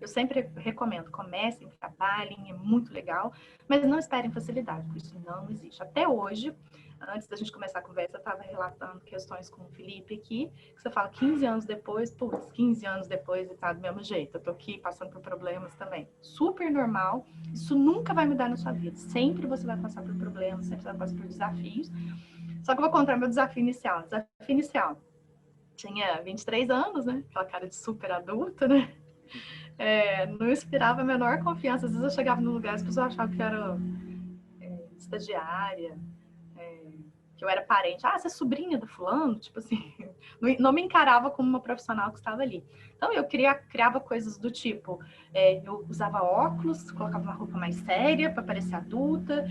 Eu sempre recomendo, comecem, trabalhem, é muito legal, mas não esperem facilidade, porque isso não existe. Até hoje, antes da gente começar a conversa, eu estava relatando questões com o Felipe aqui, que você fala 15 anos depois, putz, 15 anos depois e tá do mesmo jeito. Eu tô aqui passando por problemas também. Super normal, isso nunca vai mudar na sua vida. Sempre você vai passar por problemas, sempre você vai passar por desafios. Só que eu vou contar meu desafio inicial. Desafio inicial. Tinha 23 anos, né? Aquela cara de super adulta, né? Não inspirava a menor confiança. Às vezes eu chegava no lugar, as pessoas achavam que eu era estagiária, que eu era parente. Ah, você é sobrinha do fulano? Tipo assim, não me encarava como uma profissional que estava ali. Então, eu criava coisas do tipo, eu usava óculos, colocava uma roupa mais séria para parecer adulta.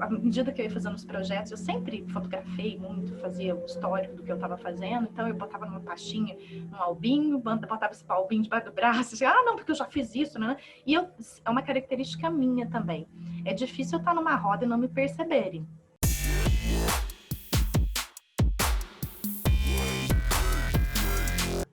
À medida que eu ia fazendo os projetos, eu sempre fotografei muito, fazia o histórico do que eu estava fazendo. Então, eu botava numa pastinha um albinho, botava esse albinho debaixo do braço. Assim, não, porque eu já fiz isso, né? E é uma característica minha também. É difícil eu estar numa roda e não me perceberem.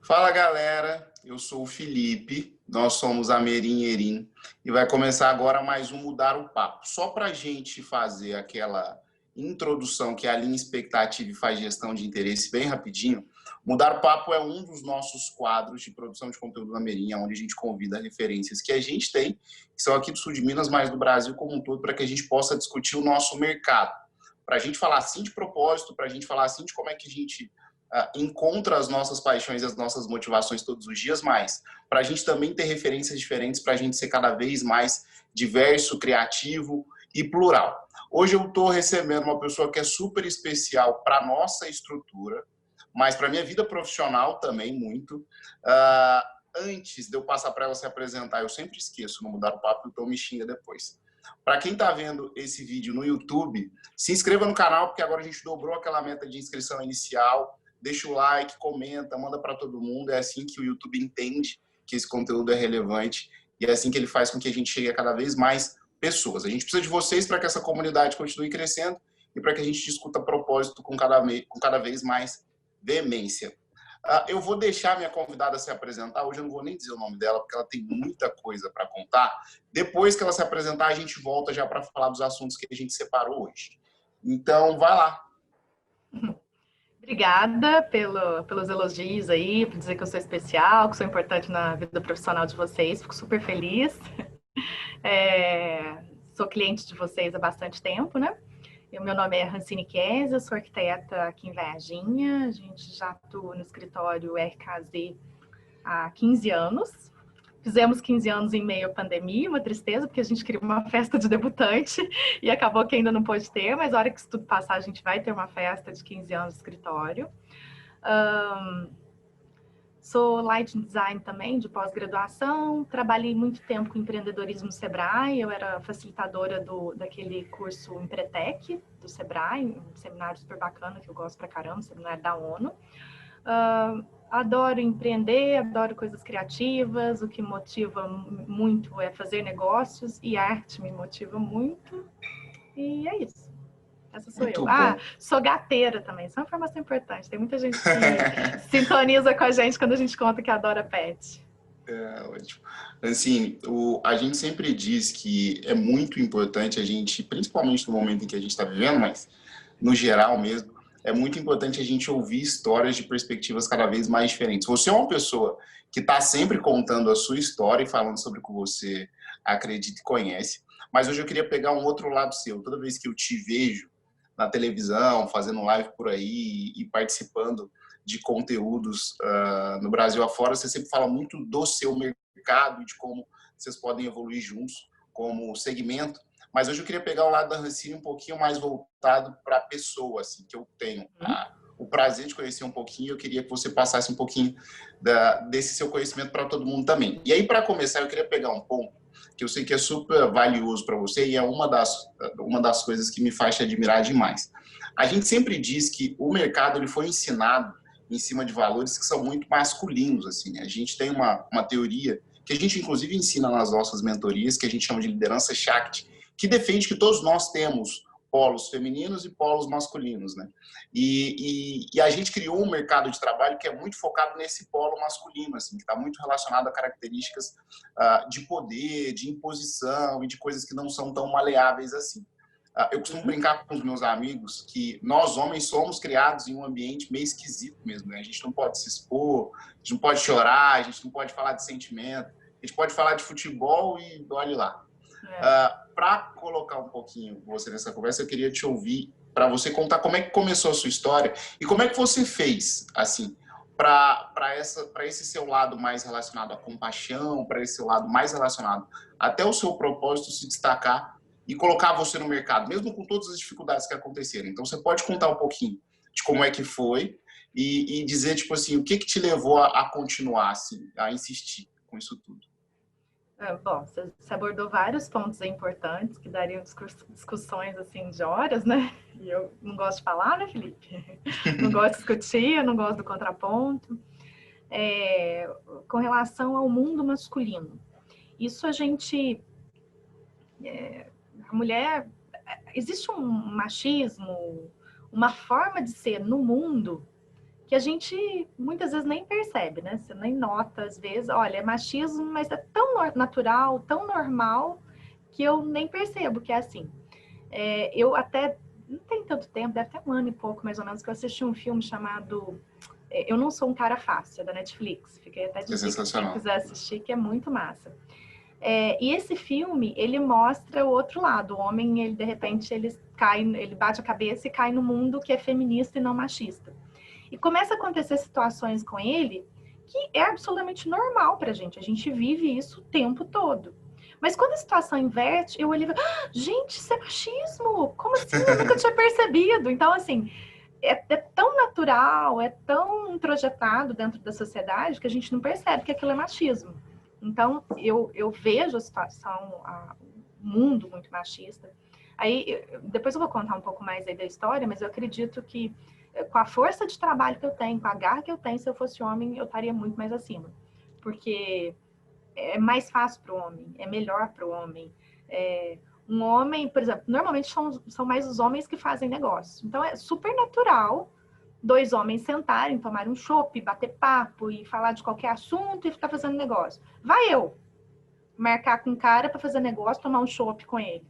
Fala galera, eu sou o Felipe, nós somos a Merim Erim e vai começar agora mais um Mudar o Papo. Só para a gente fazer aquela introdução que alinha expectativa e faz gestão de interesse bem rapidinho, Mudar o Papo é um dos nossos quadros de produção de conteúdo na Merim, onde a gente convida referências que a gente tem, que são aqui do sul de Minas, mas do Brasil como um todo, para que a gente possa discutir o nosso mercado. Para a gente falar assim de propósito, para a gente falar assim de como é que a gente encontra as nossas paixões e as nossas motivações todos os dias, mas para a gente também ter referências diferentes, para a gente ser cada vez mais diverso, criativo e plural. Hoje eu estou recebendo uma pessoa que é super especial para a nossa estrutura, mas para a minha vida profissional também muito. Antes de eu passar para ela se apresentar, eu sempre esqueço, não mudar o papo, então me xinga depois. Para quem está vendo esse vídeo no YouTube, se inscreva no canal, porque agora a gente dobrou aquela meta de inscrição inicial. Deixa o like, comenta, manda para todo mundo. É assim que o YouTube entende que esse conteúdo é relevante e é assim que ele faz com que a gente chegue a cada vez mais pessoas. A gente precisa de vocês para que essa comunidade continue crescendo e para que a gente discuta propósito com cada vez mais veemência. Eu vou deixar minha convidada se apresentar. Hoje eu não vou nem dizer o nome dela, porque ela tem muita coisa para contar. Depois que ela se apresentar, a gente volta já para falar dos assuntos que a gente separou hoje. Então, vai lá. Obrigada pelos elogios aí, por dizer que eu sou especial, que sou importante na vida profissional de vocês. Fico super feliz. Sou cliente de vocês há bastante tempo, né? Meu nome é Hancine Kézia, sou arquiteta aqui em Varginha. A gente já atua no escritório RKZ há 15 anos. Fizemos 15 anos em meio à pandemia, uma tristeza, porque a gente queria uma festa de debutante e acabou que ainda não pôde ter, mas na hora que isso tudo passar, a gente vai ter uma festa de 15 anos de escritório. Sou Lighting Design também, de pós-graduação. Trabalhei muito tempo com empreendedorismo no Sebrae. Eu era facilitadora daquele curso Empretec do Sebrae, um seminário super bacana que eu gosto pra caramba, seminário da ONU. Adoro empreender, adoro coisas criativas, o que motiva muito é fazer negócios e arte me motiva muito. E é isso. Essa sou Muito eu. bom. Sou gateira também. Isso é uma informação importante. Tem muita gente que sintoniza com a gente quando a gente conta que adora pet. Ótimo. Assim, a gente sempre diz que é muito importante a gente, principalmente no momento em que a gente está vivendo, mas no geral mesmo, é muito importante a gente ouvir histórias de perspectivas cada vez mais diferentes. Você é uma pessoa que está sempre contando a sua história e falando sobre o que você acredita e conhece, mas hoje eu queria pegar um outro lado seu. Toda vez que eu te vejo na televisão, fazendo live por aí e participando de conteúdos no Brasil afora, você sempre fala muito do seu mercado e de como vocês podem evoluir juntos como segmento. Mas hoje eu queria pegar o lado da Hancine um pouquinho mais voltado para a pessoa, assim, que eu tenho o prazer de conhecer um pouquinho. Eu queria que você passasse um pouquinho desse seu conhecimento para todo mundo também. E aí, para começar, eu queria pegar um ponto que eu sei que é super valioso para você e é uma das coisas que me faz te admirar demais. A gente sempre diz que o mercado ele foi ensinado em cima de valores que são muito masculinos, assim. A gente tem uma teoria que a gente inclusive ensina nas nossas mentorias, que a gente chama de liderança Shakti, que defende que todos nós temos polos femininos e polos masculinos, né? E a gente criou um mercado de trabalho que é muito focado nesse polo masculino, assim, que está muito relacionado a características de poder, de imposição e de coisas que não são tão maleáveis assim. Eu costumo brincar com os meus amigos que nós, homens, somos criados em um ambiente meio esquisito mesmo, né? A gente não pode se expor, a gente não pode chorar, a gente não pode falar de sentimento, a gente pode falar de futebol e olhe lá. Para colocar um pouquinho você nessa conversa, eu queria te ouvir, para você contar como é que começou a sua história e como é que você fez, assim, para esse seu lado mais relacionado à compaixão, para esse seu lado mais relacionado até o seu propósito se destacar e colocar você no mercado, mesmo com todas as dificuldades que aconteceram. Então, você pode contar um pouquinho de como é que foi e dizer, tipo assim, o que te levou a continuar, assim, a insistir com isso tudo? Bom, você abordou vários pontos importantes que dariam discussões assim de horas, né? E eu não gosto de falar, né, Felipe? Não gosto de discutir, eu não gosto do contraponto. Com relação ao mundo masculino, isso a gente... a mulher... Existe um machismo, uma forma de ser no mundo que a gente muitas vezes nem percebe, né? Você nem nota, às vezes, olha, é machismo, mas é tão natural, tão normal, que eu nem percebo que é assim. Eu até, não tem tanto tempo, deve ter um ano e pouco, mais ou menos, que eu assisti um filme chamado Eu Não Sou um Cara Fácil, da Netflix. Fiquei até de dica quem quiser assistir, que é muito massa. E esse filme, ele mostra o outro lado. O homem, ele de repente, ele bate a cabeça e cai no mundo que é feminista e não machista. E começa a acontecer situações com ele que é absolutamente normal pra gente. A gente vive isso o tempo todo. Mas quando a situação inverte, eu olhei e falei, gente, isso é machismo! Como assim? Eu nunca tinha percebido. Então, assim, é tão natural, é tão introjetado dentro da sociedade que a gente não percebe que aquilo é machismo. Então, eu vejo a situação, o mundo muito machista. Aí, depois eu vou contar um pouco mais aí da história, mas eu acredito que com a força de trabalho que eu tenho, com a garra que eu tenho, se eu fosse homem, eu estaria muito mais acima. Porque é mais fácil para o homem, é melhor para o homem. Um homem, por exemplo, normalmente são mais os homens que fazem negócio. Então, é super natural dois homens sentarem, tomarem um chopp, bater papo e falar de qualquer assunto e ficar fazendo negócio. Vai eu marcar com um cara para fazer negócio, tomar um chopp com ele.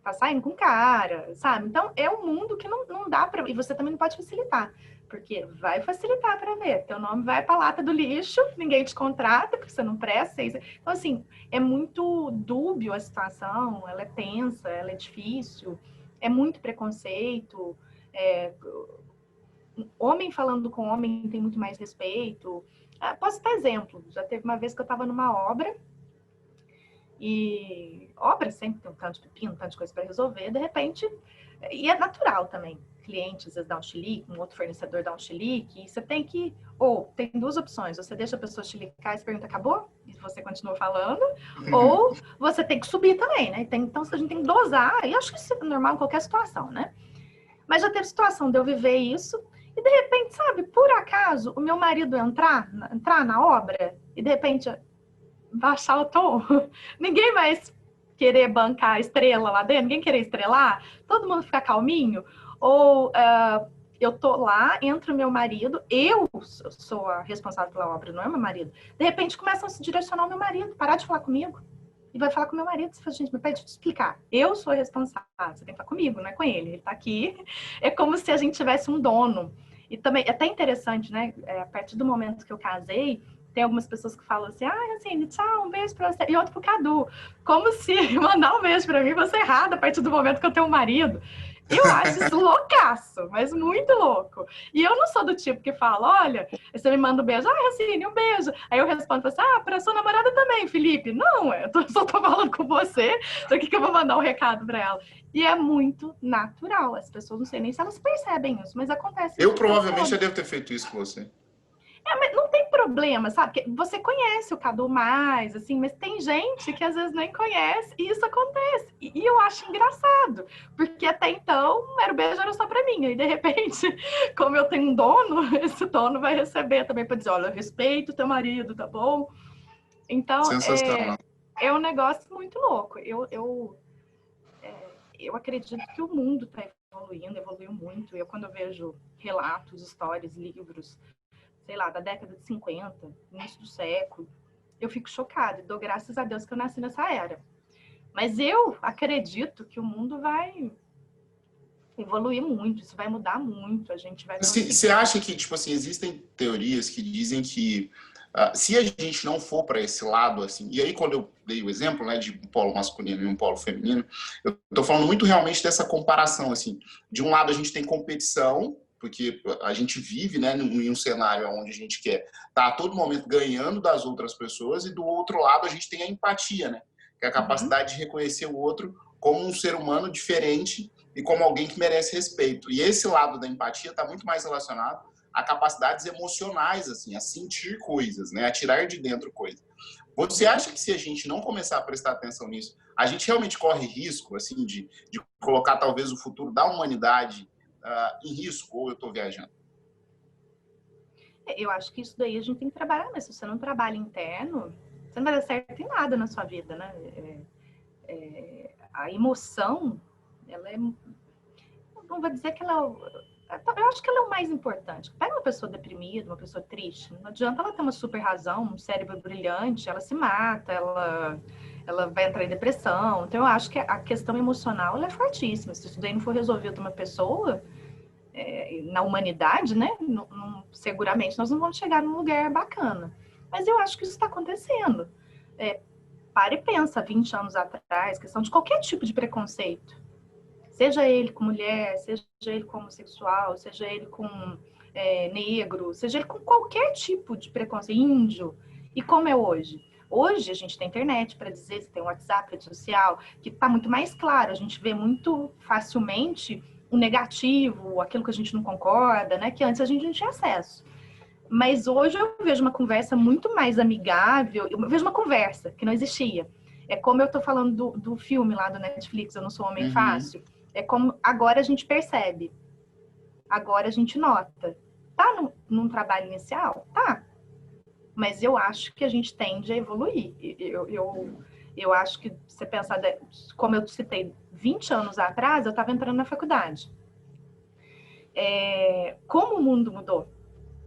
Tá saindo com cara, sabe? Então, é um mundo que não dá para... E você também não pode facilitar, porque vai facilitar para ver. Teu nome vai para a lata do lixo, ninguém te contrata, porque você não presta. Então, assim, é muito dúbio a situação, ela é tensa, ela é difícil, é muito preconceito. Homem falando com homem tem muito mais respeito. Posso dar exemplo. Já teve uma vez que eu estava numa obra, e obra sempre tem um tanto de pepino, um tanto de coisa para resolver, de repente, e é natural também, cliente às vezes dá um chilique, um outro fornecedor dá um chilique, e você tem que, ou tem duas opções, você deixa a pessoa chilicar e se pergunta, acabou? E você continua falando, ou você tem que subir também, né? Então a gente tem que dosar, e acho que isso é normal em qualquer situação, né? Mas já teve situação de eu viver isso, e de repente, sabe, por acaso, o meu marido entrar na obra, e de repente baixar o tom, ninguém mais querer bancar a estrela lá dentro, ninguém querer estrelar, todo mundo ficar calminho, ou eu tô lá, entra o meu marido, eu sou a responsável pela obra, não é meu marido, de repente começam a se direcionar ao meu marido, parar de falar comigo, e vai falar com o meu marido, você fala, gente, me pede te explicar, eu sou a responsável, você tem que falar comigo, não é com ele tá aqui, é como se a gente tivesse um dono, e também, é até interessante, né, a partir do momento que eu casei, tem algumas pessoas que falam assim, assim, tchau, um beijo pra você. E outro pro Cadu. Como se mandar um beijo pra mim fosse errado a partir do momento que eu tenho um marido. Eu acho isso loucaço, mas muito louco. E eu não sou do tipo que fala, olha, você me manda um beijo, Racine, um beijo. Aí eu respondo assim, pra sua namorada também, Felipe. Não, eu só tô falando com você, então o que eu vou mandar um recado pra ela? E é muito natural. As pessoas, não sei nem se elas percebem isso, mas acontece. Eu provavelmente já devo ter feito isso com você. Mas não tem problema, sabe? Porque você conhece o Cadu mais, assim, mas tem gente que às vezes nem conhece e isso acontece. E eu acho engraçado, porque até então o beijo era só pra mim. E de repente, como eu tenho um dono, esse dono vai receber também pra dizer, olha, eu respeito teu marido, tá bom? Então, é um negócio muito louco. eu acredito que o mundo está evoluindo, evoluiu muito. Quando eu vejo relatos, histórias, livros, sei lá, da década de 50, início do século, eu fico chocada e dou graças a Deus que eu nasci nessa era. Mas eu acredito que o mundo vai evoluir muito, isso vai mudar muito, a gente vai conseguir. Você acha que, tipo assim, existem teorias que dizem que se a gente não for para esse lado, assim, e aí quando eu dei o exemplo, né, de um polo masculino e um polo feminino, eu estou falando muito realmente dessa comparação, assim, de um lado a gente tem competição, porque a gente vive, né, em um cenário onde a gente quer estar a todo momento ganhando das outras pessoas, e do outro lado a gente tem a empatia, né, que é a capacidade de reconhecer o outro como um ser humano diferente e como alguém que merece respeito. E esse lado da empatia está muito mais relacionado a capacidades emocionais, assim, a sentir coisas, né, a tirar de dentro coisas. Você acha que se a gente não começar a prestar atenção nisso, a gente realmente corre risco, assim, de colocar talvez o futuro da humanidade em risco, ou eu estou viajando? Eu acho que isso daí a gente tem que trabalhar, mas se você não trabalha interno, você não vai dar certo em nada na sua vida, né? A emoção, ela é... Não vou dizer que ela... Eu acho que ela é o mais importante. Pega uma pessoa deprimida, uma pessoa triste, não adianta ela ter uma super razão, um cérebro brilhante, ela se mata, ela vai entrar em depressão. Então, eu acho que a questão emocional ela é fortíssima. Se isso daí não for resolvido uma pessoa, na humanidade, né? Seguramente nós não vamos chegar num lugar bacana. Mas eu acho que isso está acontecendo. Para e pensa, 20 anos atrás, questão de qualquer tipo de preconceito. Seja ele com mulher, seja ele com homossexual, seja ele com negro, seja ele com qualquer tipo de preconceito, índio. E como é hoje? Hoje a gente tem internet para dizer, você tem WhatsApp, rede social, que está muito mais claro. A gente vê muito facilmente o negativo, aquilo que a gente não concorda, né? Que antes a gente não tinha acesso. Mas hoje eu vejo uma conversa muito mais amigável, eu vejo uma conversa que não existia. É como eu estou falando do filme lá do Netflix, Eu Não Sou Homem Fácil. É como agora a gente percebe, agora a gente nota. Tá num trabalho inicial? Tá. Mas eu acho que a gente tende a evoluir. Eu acho que você pensar, como eu citei, 20 anos atrás, eu estava entrando na faculdade. Como o mundo mudou?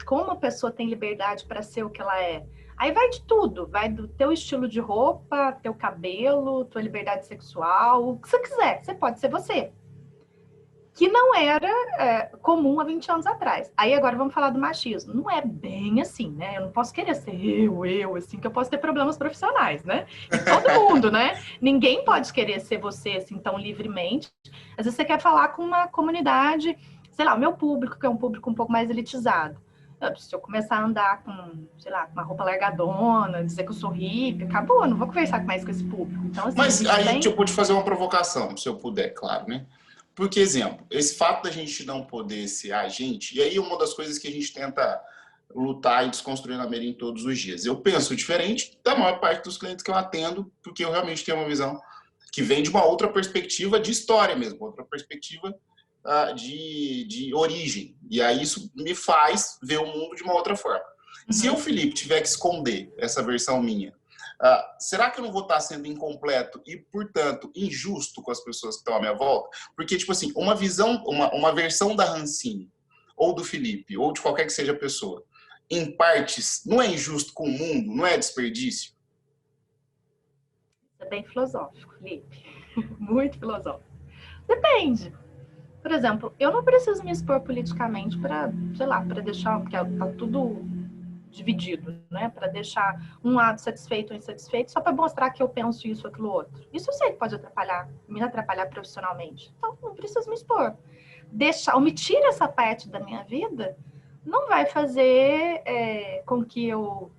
Como a pessoa tem liberdade para ser o que ela é? Aí vai de tudo, vai do teu estilo de roupa, teu cabelo, tua liberdade sexual, o que você quiser, você pode ser você. Que não era comum há 20 anos atrás. Aí agora vamos falar do machismo. Não é bem assim, né? Eu não posso querer ser eu, assim, que eu posso ter problemas profissionais, né? E todo mundo, né? Ninguém pode querer ser você, assim, tão livremente. Às vezes você quer falar com uma comunidade, sei lá, o meu público, que é um público um pouco mais elitizado. Se eu começar a andar com, sei lá, uma roupa largadona, dizer que eu sou hippie, acabou, eu não vou conversar mais com esse público. Então, assim, Mas aí eu vou te fazer uma provocação, se eu puder, claro, né? Porque, exemplo, esse fato da gente não poder ser a gente, e aí uma das coisas que a gente tenta lutar e desconstruir na Merin todos os dias. Eu penso diferente da maior parte dos clientes que eu atendo, porque eu realmente tenho uma visão que vem de uma outra perspectiva de história mesmo, outra perspectiva de origem. E aí isso me faz ver o mundo de uma outra forma. Se eu, Felipe, tiver que esconder essa versão minha, será que eu não vou estar sendo incompleto e, portanto, injusto com as pessoas que estão à minha volta? Porque, tipo assim, uma visão, uma versão da Rancine, ou do Felipe, ou de qualquer que seja a pessoa, em partes, não é injusto com o mundo? Não é desperdício? É bem filosófico, Felipe. Muito filosófico. Depende. Por exemplo, eu não preciso me expor politicamente para, sei lá, para deixar, porque tá tudo dividido, né? Para deixar um lado satisfeito ou insatisfeito, só para mostrar que eu penso isso, aquilo, outro. Isso eu sei que pode atrapalhar, me atrapalhar profissionalmente. Então, não preciso me expor. Omitir essa parte da minha vida não vai fazer com que eu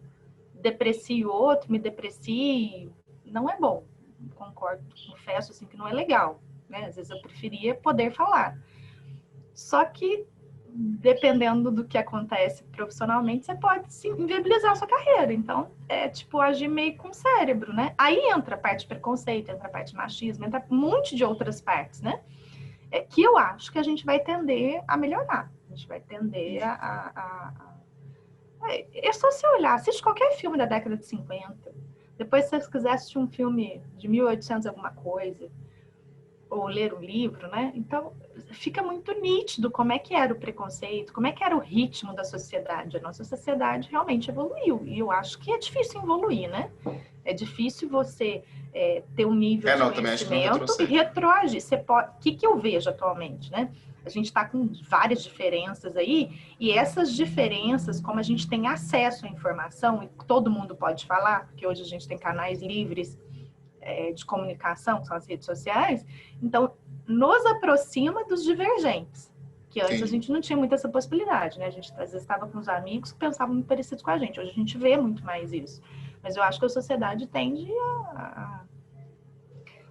deprecie o outro, me deprecie. Não é bom. Concordo, confesso assim que não é legal. Né? Às vezes eu preferia poder falar. Só que, dependendo do que acontece profissionalmente, você pode sim, inviabilizar a sua carreira. Então, é tipo agir meio com o cérebro, né? Aí entra a parte de preconceito, entra a parte de machismo, entra um monte de outras partes, né? Que eu acho que a gente vai tender a melhorar. A gente vai tender É só você olhar, assiste qualquer filme da década de 50. Depois, se você quiser assistir um filme de 1800 alguma coisa, ou ler um livro, né? Então, fica muito nítido como é que era o preconceito, como é que era o ritmo da sociedade. A nossa sociedade realmente evoluiu, e eu acho que é difícil evoluir, né? É difícil você ter um nível de Não, também acho que não conhecimento e retrocede. retroagir. O que eu vejo atualmente, né? A gente está com várias diferenças aí, e essas diferenças, como a gente tem acesso à informação, e todo mundo pode falar, porque hoje a gente tem canais livres de comunicação, que são as redes sociais, então nos aproxima dos divergentes, que antes a gente não tinha muito essa possibilidade, né? A gente às vezes estava com os amigos que pensavam muito parecidos com a gente, hoje a gente vê muito mais isso. Mas eu acho que a sociedade tende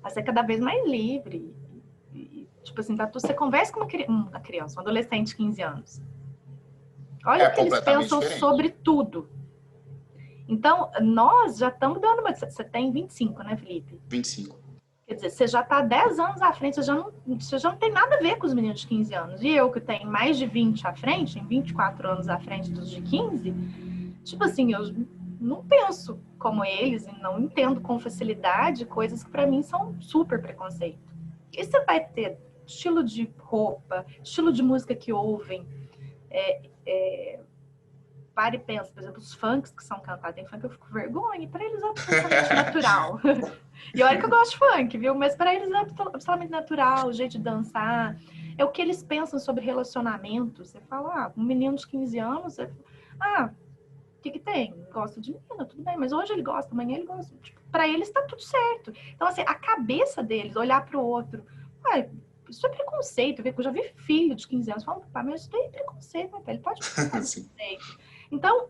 a ser cada vez mais livre. Tipo assim, você conversa com uma criança, um adolescente de 15 anos. Olha o que eles pensam diferente. sobre tudo. Então, nós já estamos dando uma... Você tem 25, né, Felipe? 25. Quer dizer, você já está 10 anos à frente, você já não tem nada a ver com os meninos de 15 anos. E eu, que tenho mais de 20 à frente, em 24 anos à frente dos de 15, tipo assim, eu não penso como eles e não entendo com facilidade coisas que para mim são super preconceito. E você vai ter estilo de roupa, estilo de música que ouvem, para e pensa, por exemplo, os funks que são cantados, tem funk que eu fico com vergonha, e para eles é absolutamente natural. E olha que eu gosto de funk, viu? Mas para eles é absolutamente natural, o jeito de dançar, é o que eles pensam sobre relacionamento. Você fala, um menino de 15 anos, o que tem? Gosta de menina, tudo bem, mas hoje ele gosta, amanhã ele gosta. Tipo, para eles tá tudo certo. Então, assim, a cabeça deles, olhar para o outro, isso é preconceito, eu já vi filho de 15 anos falando, papai, mas isso daí é preconceito, né? Ele pode ter preconceito. Então,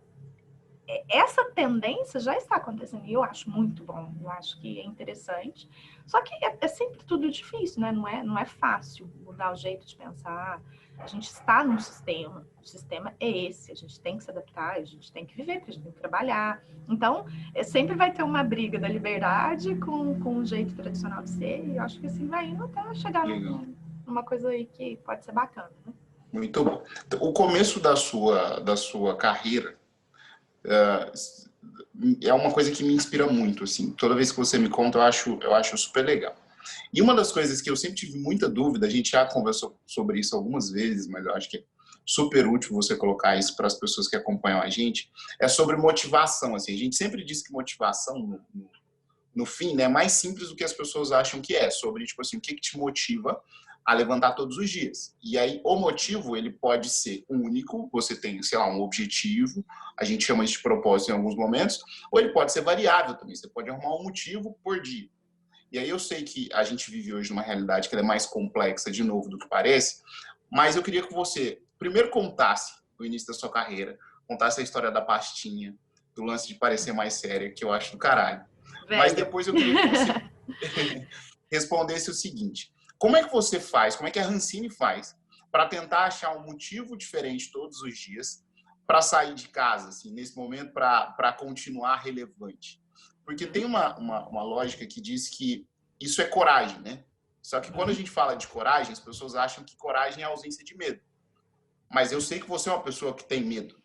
essa tendência já está acontecendo e eu acho muito bom, eu acho que é interessante. Só que é sempre tudo difícil, né? Não é fácil mudar o jeito de pensar. A gente está num sistema, o sistema é esse, a gente tem que se adaptar, a gente tem que viver, porque a gente tem que trabalhar. Então, sempre vai ter uma briga da liberdade com o jeito tradicional de ser, e eu acho que assim vai indo até chegar numa coisa aí que pode ser bacana, né? Muito bom. O começo da sua carreira é uma coisa que me inspira muito, assim. Toda vez que você me conta, eu acho super legal. E uma das coisas que eu sempre tive muita dúvida, a gente já conversou sobre isso algumas vezes, mas eu acho que é super útil você colocar isso para as pessoas que acompanham a gente, é sobre motivação, assim. A gente sempre diz que motivação, no fim, né, é mais simples do que as pessoas acham que é, sobre, tipo assim, o que te motiva a levantar todos os dias. E aí, o motivo, ele pode ser único, você tem, sei lá, um objetivo, a gente chama isso de propósito em alguns momentos, ou ele pode ser variável também, você pode arrumar um motivo por dia. E aí eu sei que a gente vive hoje numa realidade que é mais complexa, de novo, do que parece, mas eu queria que você primeiro contasse o início da sua carreira, contasse a história da pastinha, do lance de parecer mais séria, que eu acho do caralho. Velho. Mas depois eu queria que você respondesse o seguinte: como é que você faz, como é que a Rancine faz para tentar achar um motivo diferente todos os dias para sair de casa, assim, nesse momento, para continuar relevante? Porque tem uma lógica que diz que isso é coragem, né? Só que quando a gente fala de coragem, as pessoas acham que coragem é ausência de medo. Mas eu sei que você é uma pessoa que tem medo.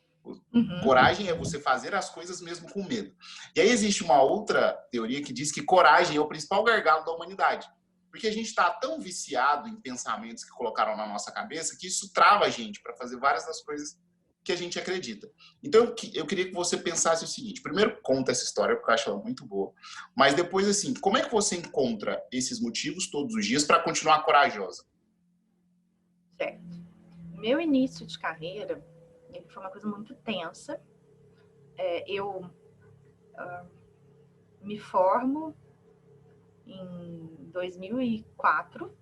Coragem é você fazer as coisas mesmo com medo. E aí existe uma outra teoria que diz que coragem é o principal gargalo da humanidade. Porque a gente está tão viciado em pensamentos que colocaram na nossa cabeça que isso trava a gente para fazer várias das coisas que a gente acredita. Então, eu queria que você pensasse o seguinte: primeiro, conta essa história, porque eu acho ela muito boa. Mas depois, assim, como é que você encontra esses motivos todos os dias para continuar corajosa? Certo. Meu início de carreira, ele foi uma coisa muito tensa. Eu me formo em 2004,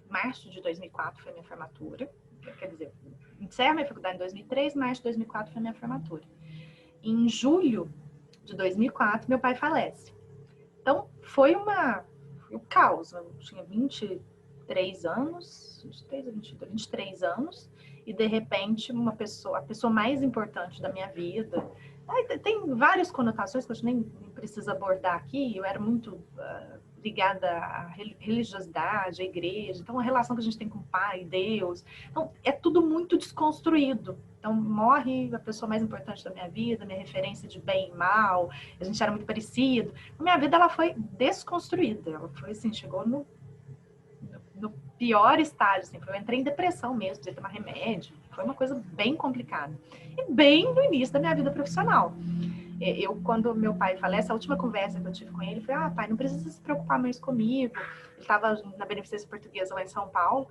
março de 2004 foi minha formatura. Quer dizer, encerro minha faculdade em 2003, março de 2004 foi minha formatura. Em julho de 2004, meu pai falece. Então, foi um caos. Eu tinha 23 anos, 23 anos, e de repente a pessoa mais importante da minha vida. Tem várias conotações que a gente nem precisa abordar aqui. Eu era muito ligada à religiosidade, à igreja. Então, a relação que a gente tem com o pai, Deus. Então, é tudo muito desconstruído. Então, morre a pessoa mais importante da minha vida, minha referência de bem e mal. A gente era muito parecido. A minha vida, ela foi desconstruída. Ela foi assim, chegou no no pior estágio, assim, eu entrei em depressão mesmo, precisei tomar remédio, foi uma coisa bem complicada. E bem no início da minha vida profissional. Quando meu pai falece, a última conversa que eu tive com ele foi, pai, não precisa se preocupar mais comigo. Ele estava na Beneficência Portuguesa lá em São Paulo,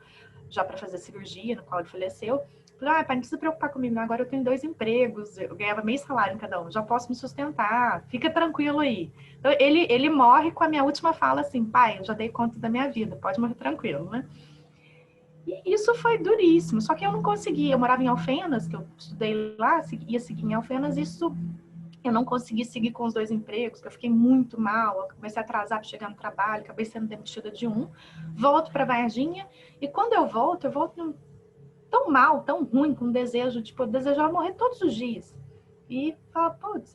já para fazer cirurgia, no qual ele faleceu. Falei, pai, não precisa se preocupar comigo, não. Agora eu tenho 2 empregos, eu ganhava meio salário em cada um, já posso me sustentar, fica tranquilo aí. Então, ele morre com a minha última fala assim, pai, eu já dei conta da minha vida, pode morrer tranquilo, né? E isso foi duríssimo, só que eu não conseguia, eu morava em Alfenas, que eu estudei lá, ia seguir em Alfenas, isso eu não consegui seguir com os 2 empregos, porque eu fiquei muito mal, comecei a atrasar para chegar no trabalho, acabei sendo demitida de um, volto para Varginha, e quando eu volto tão mal, tão ruim, com desejo, tipo, eu desejava morrer todos os dias. E fala, putz,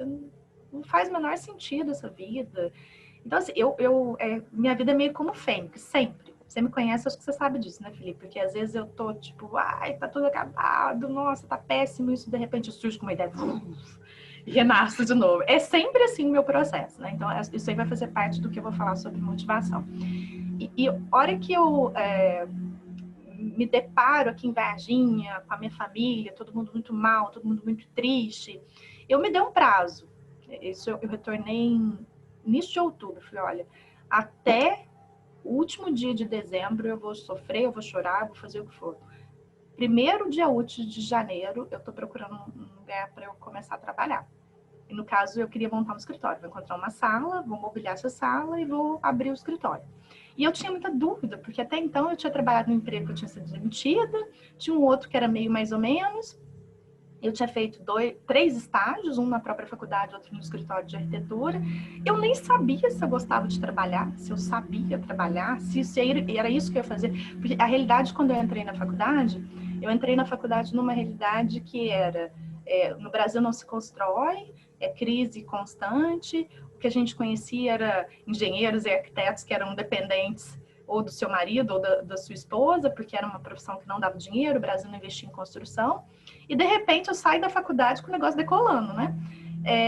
não faz o menor sentido essa vida. Então, assim, minha vida é meio como fênix, sempre. Você me conhece, acho que você sabe disso, né, Felipe? Porque às vezes eu tô, tipo, tá tudo acabado, nossa, tá péssimo isso, de repente eu surjo com uma ideia, e renasço de novo. É sempre assim o meu processo, né? Então, isso aí vai fazer parte do que eu vou falar sobre motivação. E a hora que eu me deparo aqui em Varginha, com a minha família, todo mundo muito mal, todo mundo muito triste, eu me dei um prazo. Isso eu retornei em início de outubro. Falei, olha, até o último dia de dezembro eu vou sofrer, eu vou chorar, eu vou fazer o que for. Primeiro dia útil de janeiro, eu estou procurando um lugar para eu começar a trabalhar. E no caso, eu queria montar um escritório. Vou encontrar uma sala, vou mobiliar essa sala e vou abrir o escritório. E eu tinha muita dúvida, porque até então eu tinha trabalhado no emprego que eu tinha sido demitida, tinha um outro que era meio mais ou menos. Eu tinha feito 3 estágios, um na própria faculdade, outro no escritório de arquitetura. Eu nem sabia se eu gostava de trabalhar, se eu sabia trabalhar, se era isso que eu ia fazer. Porque a realidade, quando eu entrei na faculdade numa realidade que era, no Brasil não se constrói, é crise constante, o que a gente conhecia era engenheiros e arquitetos que eram dependentes ou do seu marido ou da sua esposa, porque era uma profissão que não dava dinheiro, o Brasil não investia em construção, e de repente eu saio da faculdade com o negócio decolando, né?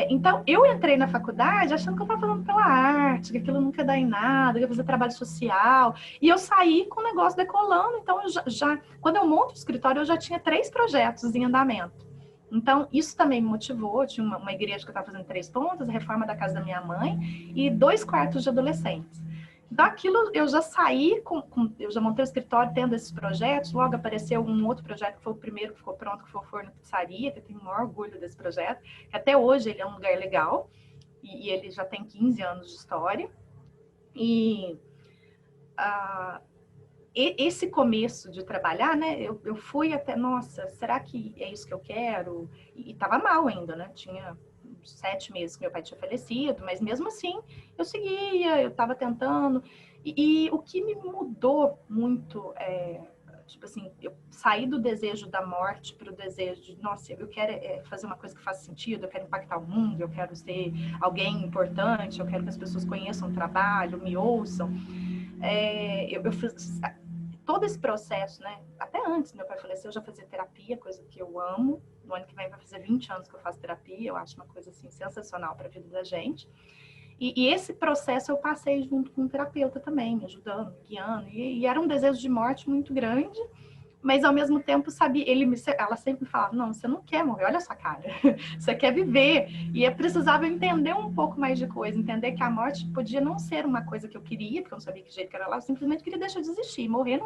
Então, eu entrei na faculdade achando que eu estava falando pela arte, que aquilo nunca dá em nada, que eu ia fazer trabalho social, e eu saí com o negócio decolando, então quando eu monto o escritório, eu já tinha 3 projetos em andamento. Então, isso também me motivou. Tinha uma igreja que eu estava fazendo 3 pontas, a reforma da casa da minha mãe e 2 quartos de adolescentes. Então, aquilo eu já saí, eu já montei o escritório tendo esses projetos, logo apareceu um outro projeto que foi o primeiro que ficou pronto, que foi o Forno Pizzaria, que eu tenho o maior orgulho desse projeto, que até hoje ele é um lugar legal, e ele já tem 15 anos de história. E esse começo de trabalhar, né, eu fui até, nossa, será que é isso que eu quero? E tava mal ainda, né, tinha 7 meses que meu pai tinha falecido, mas mesmo assim eu seguia, eu estava tentando. E o que me mudou muito, tipo assim, eu saí do desejo da morte para o desejo de, nossa, eu quero fazer uma coisa que faça sentido, eu quero impactar o mundo, eu quero ser alguém importante, eu quero que as pessoas conheçam o trabalho, me ouçam. Eu fiz todo esse processo, né? Até antes meu pai faleceu, eu já fazia terapia, coisa que eu amo. No ano que vem vai fazer 20 anos que eu faço terapia, eu acho uma coisa assim sensacional para a vida da gente. E esse processo eu passei junto com um terapeuta também, me ajudando, me guiando. E era um desejo de morte muito grande, mas ao mesmo tempo sabia, ela sempre me falava, não, você não quer morrer, olha a sua cara, você quer viver. E eu precisava entender um pouco mais de coisa, entender que a morte podia não ser uma coisa que eu queria, porque eu não sabia que jeito que era lá, eu simplesmente queria deixar de existir. Morrer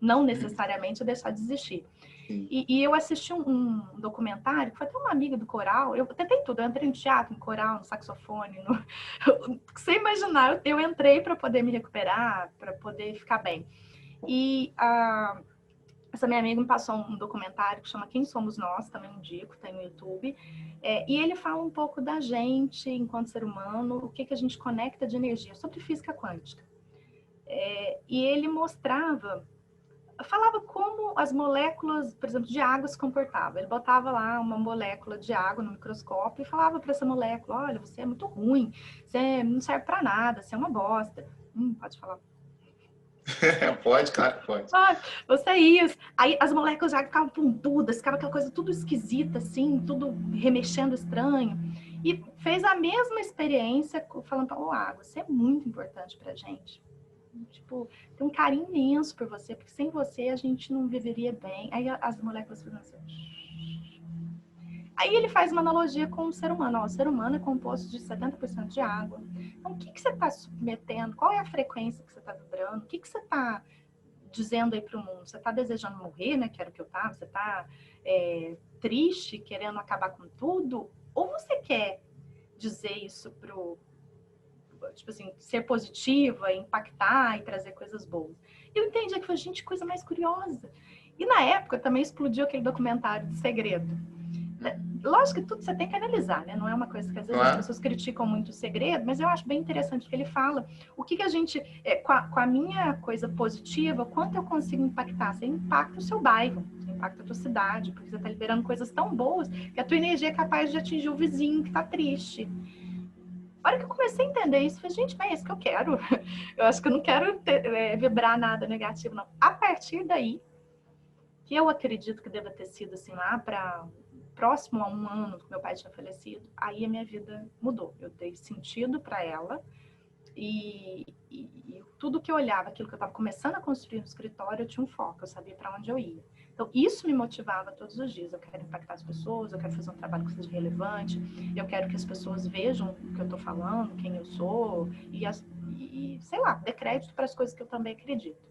não necessariamente deixar de existir. E eu assisti um documentário, que foi até uma amiga do coral, eu tentei tudo, eu entrei no teatro, no coral, no saxofone, sem imaginar, eu entrei para poder me recuperar, para poder ficar bem. E essa minha amiga me passou um documentário que chama Quem Somos Nós, também indico, tem no YouTube, e ele fala um pouco da gente, enquanto ser humano, o que a gente conecta de energia, sobre física quântica. E ele falava como as moléculas, por exemplo, de água se comportavam. Ele botava lá uma molécula de água no microscópio e falava para essa molécula, olha, você é muito ruim, você não serve para nada, você é uma bosta. Pode falar. Pode, claro que pode. Você é isso. Aí as moléculas de água ficavam pontudas, ficava aquela coisa tudo esquisita, assim, tudo remexendo estranho. E fez a mesma experiência falando para água, você é muito importante pra gente. tipo, tem um carinho imenso por você, porque sem você a gente não viveria bem. Aí as moléculas ficam assim. Aí ele faz uma analogia com o ser humano. Ó, o ser humano é composto de 70% de água. Então, o que você está submetendo? Qual é a frequência que você está vibrando? O que você está dizendo aí para o mundo? Você está desejando morrer, né? Que era o que eu estava. Você está triste, querendo acabar com tudo? Ou você quer dizer isso pro, tipo assim, ser positiva, impactar e trazer coisas boas? Eu entendi que foi, gente, coisa mais curiosa. E na época também explodiu aquele documentário de Segredo. Lógico que tudo você tem que analisar, né? Não é uma coisa que às vezes as pessoas criticam muito o segredo, mas eu acho bem interessante que ele fala o que a gente, com a minha coisa positiva, quanto eu consigo impactar. Você impacta o seu bairro, você impacta a tua cidade, porque você está liberando coisas tão boas que a tua energia é capaz de atingir o vizinho que está triste. A hora que eu comecei a entender isso, eu falei, gente, mas é isso que eu quero. Eu acho que eu não quero vibrar nada negativo, não. A partir daí, que eu acredito que deva ter sido assim lá para próximo a 1 ano que meu pai tinha falecido, aí a minha vida mudou. Eu dei sentido para ela e tudo que eu olhava, aquilo que eu estava começando a construir no escritório, eu tinha um foco, eu sabia para onde eu ia. Então, isso me motivava todos os dias. Eu quero impactar as pessoas, eu quero fazer um trabalho que seja relevante, eu quero que as pessoas vejam o que eu estou falando, quem eu sou, sei lá, dê crédito para as coisas que eu também acredito.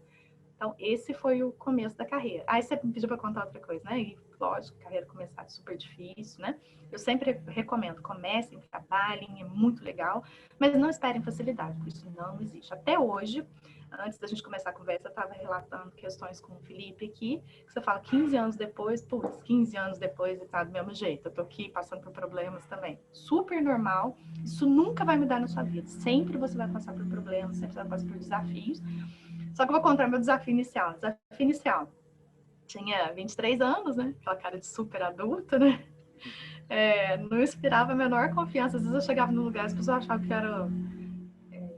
Então, esse foi o começo da carreira. Aí você me pediu para contar outra coisa, né? E, lógico, a carreira começar super difícil, né? Eu sempre recomendo, comecem, trabalhem, é muito legal, mas não esperem facilidade, porque isso não existe. Até hoje, antes da gente começar a conversa, eu estava relatando questões com o Felipe aqui, que você fala 15 anos depois, putz, 15 anos depois e tá do mesmo jeito. Eu tô aqui passando por problemas também. Super normal, isso nunca vai mudar na sua vida. Sempre você vai passar por problemas, sempre você vai passar por desafios. Só que eu vou contar meu desafio inicial. Desafio inicial. Tinha 23 anos, né? Aquela cara de super adulta, né? Não inspirava a menor confiança. Às vezes eu chegava no lugar, as pessoas achavam que eu era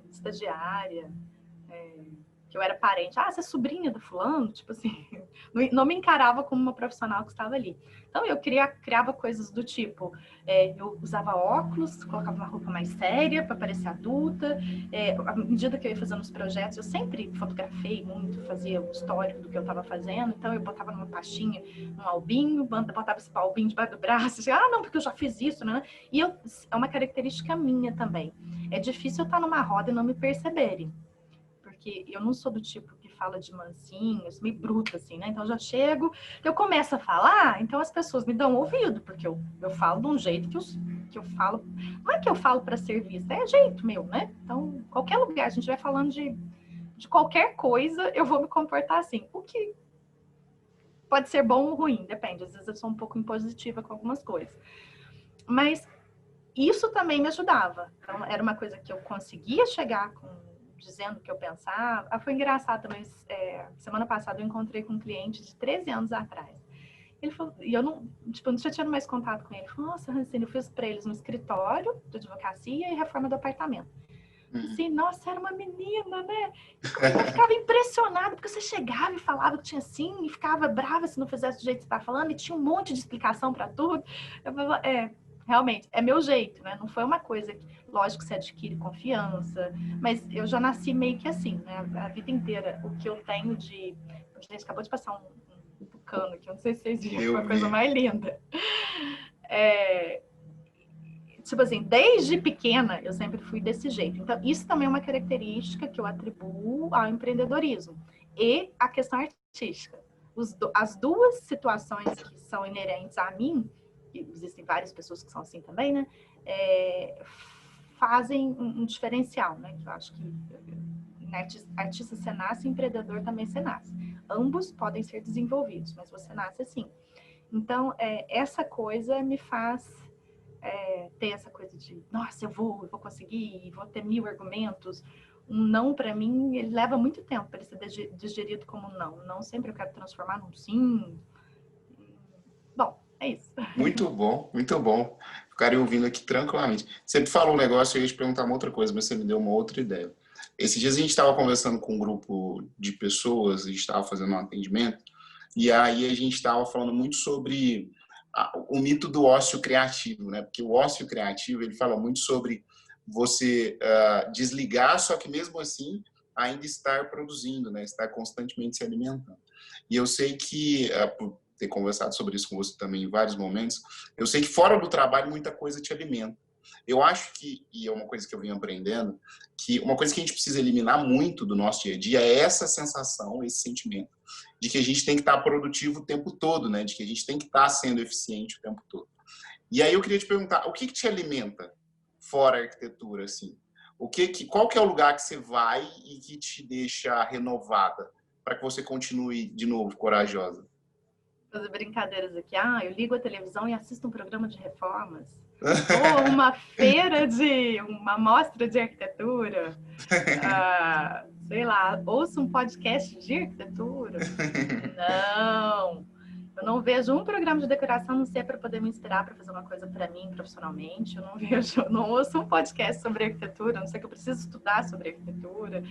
estagiária, que eu era parente. Ah, você é sobrinha do fulano? Tipo assim, não me encarava como uma profissional que estava ali. Então, eu criava coisas do tipo, eu usava óculos, colocava uma roupa mais séria para parecer adulta. À medida que eu ia fazendo os projetos, eu sempre fotografei muito, fazia o histórico do que eu estava fazendo. Então, eu botava numa pastinha, um albinho, botava esse albinho debaixo do braço. Assim, não, porque eu já fiz isso, né? E é uma característica minha também. É difícil eu estar numa roda e não me perceberem. Porque eu não sou do tipo que fala de mansinho, eu sou meio bruta, assim, né? Então, eu já chego, eu começo a falar, então as pessoas me dão ouvido, porque eu falo de um jeito que eu falo... Não é que eu falo para ser vista, é jeito meu, né? Então, qualquer lugar, a gente vai falando de qualquer coisa, eu vou me comportar assim. O que pode ser bom ou ruim, depende. Às vezes eu sou um pouco impositiva com algumas coisas. Mas isso também me ajudava. Então, era uma coisa que eu conseguia chegar dizendo o que eu pensava. Foi engraçado, mas semana passada eu encontrei com um cliente de 13 anos atrás. Ele falou, e eu não tinha tido mais contato com ele. Ele falou, nossa, Francine, eu fiz para eles um escritório de advocacia e reforma do apartamento. Assim, nossa, era uma menina, né? Eu ficava impressionada, porque você chegava e falava que tinha sim, e ficava brava se não fizesse do jeito que você estava falando, e tinha um monte de explicação para tudo. Eu falava, realmente, é meu jeito, né? Não foi uma coisa que, lógico, que você adquire confiança, mas eu já nasci meio que assim, né? A vida inteira, o que eu tenho de... A gente acabou de passar um tucano aqui, não sei se vocês viram, foi a coisa mais linda. Tipo assim, desde pequena, eu sempre fui desse jeito. Então, isso também é uma característica que eu atribuo ao empreendedorismo. E a questão artística. As duas situações que são inerentes a mim, e existem várias pessoas que são assim também, né? Fazem um diferencial, né? Eu acho que artista você nasce, empreendedor também você nasce. Ambos podem ser desenvolvidos, mas você nasce assim. Então, essa coisa me faz ter essa coisa de, nossa, eu vou conseguir, vou ter 1000 argumentos. Um não, para mim, ele leva muito tempo para ele ser digerido como não. Não sempre eu quero transformar num sim. Bom, é isso. Muito bom, muito bom. Ficaria ouvindo aqui tranquilamente. Você falou um negócio, eu ia te perguntar uma outra coisa, mas você me deu uma outra ideia. Esses dias a gente estava conversando com um grupo de pessoas, a gente estava fazendo um atendimento, e aí a gente estava falando muito sobre o mito do ócio criativo, né? Porque o ócio criativo, ele fala muito sobre você desligar, só que mesmo assim ainda estar produzindo, né? Estar constantemente se alimentando. E eu sei que, por ter conversado sobre isso com você também em vários momentos, eu sei que fora do trabalho muita coisa te alimenta. Eu acho que, e é uma coisa que eu venho aprendendo, que uma coisa que a gente precisa eliminar muito do nosso dia a dia é essa sensação, esse sentimento de que a gente tem que estar produtivo o tempo todo, né? De que a gente tem que estar sendo eficiente o tempo todo. E aí eu queria te perguntar, o que te alimenta fora a arquitetura, assim? Qual que é o lugar que você vai e que te deixa renovada para que você continue de novo corajosa? Fazer brincadeiras aqui. Eu ligo a televisão e assisto um programa de reformas. Ou uma mostra de arquitetura. Sei lá, ouço um podcast de arquitetura. Não. Eu não vejo um programa de decoração, não sei, para poder me inspirar para fazer uma coisa para mim profissionalmente. Não ouço um podcast sobre arquitetura, não sei que eu preciso estudar sobre arquitetura.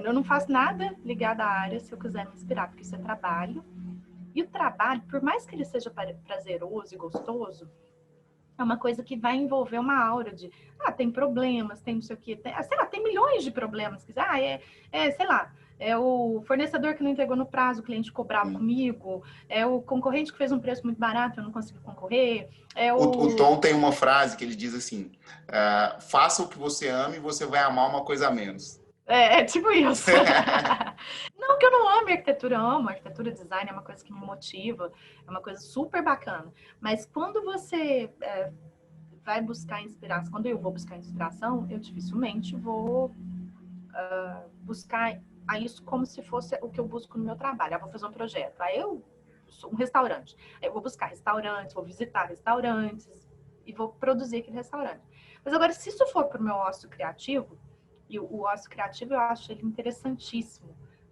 Eu não faço nada ligado à área se eu quiser me inspirar, porque isso é trabalho. E o trabalho, por mais que ele seja prazeroso e gostoso, é uma coisa que vai envolver uma aura de, tem problemas, tem não sei o quê, sei lá, tem milhões de problemas. Sei lá, é o fornecedor que não entregou no prazo, o cliente cobrava comigo, é o concorrente que fez um preço muito barato, eu não consegui concorrer. O Tom tem uma frase que ele diz assim, faça o que você ama e você vai amar uma coisa a menos. Tipo isso. Não que eu não ame arquitetura, eu amo. Arquitetura e design é uma coisa que me motiva, é uma coisa super bacana. Mas quando você vai buscar inspiração, quando eu vou buscar inspiração, eu dificilmente vou buscar isso como se fosse o que eu busco no meu trabalho. Eu vou fazer um projeto, aí eu sou um restaurante, aí eu vou buscar restaurantes, vou visitar restaurantes e vou produzir aquele restaurante. Mas agora, se isso for para o meu ócio criativo, e o ócio criativo eu acho ele interessantíssimo,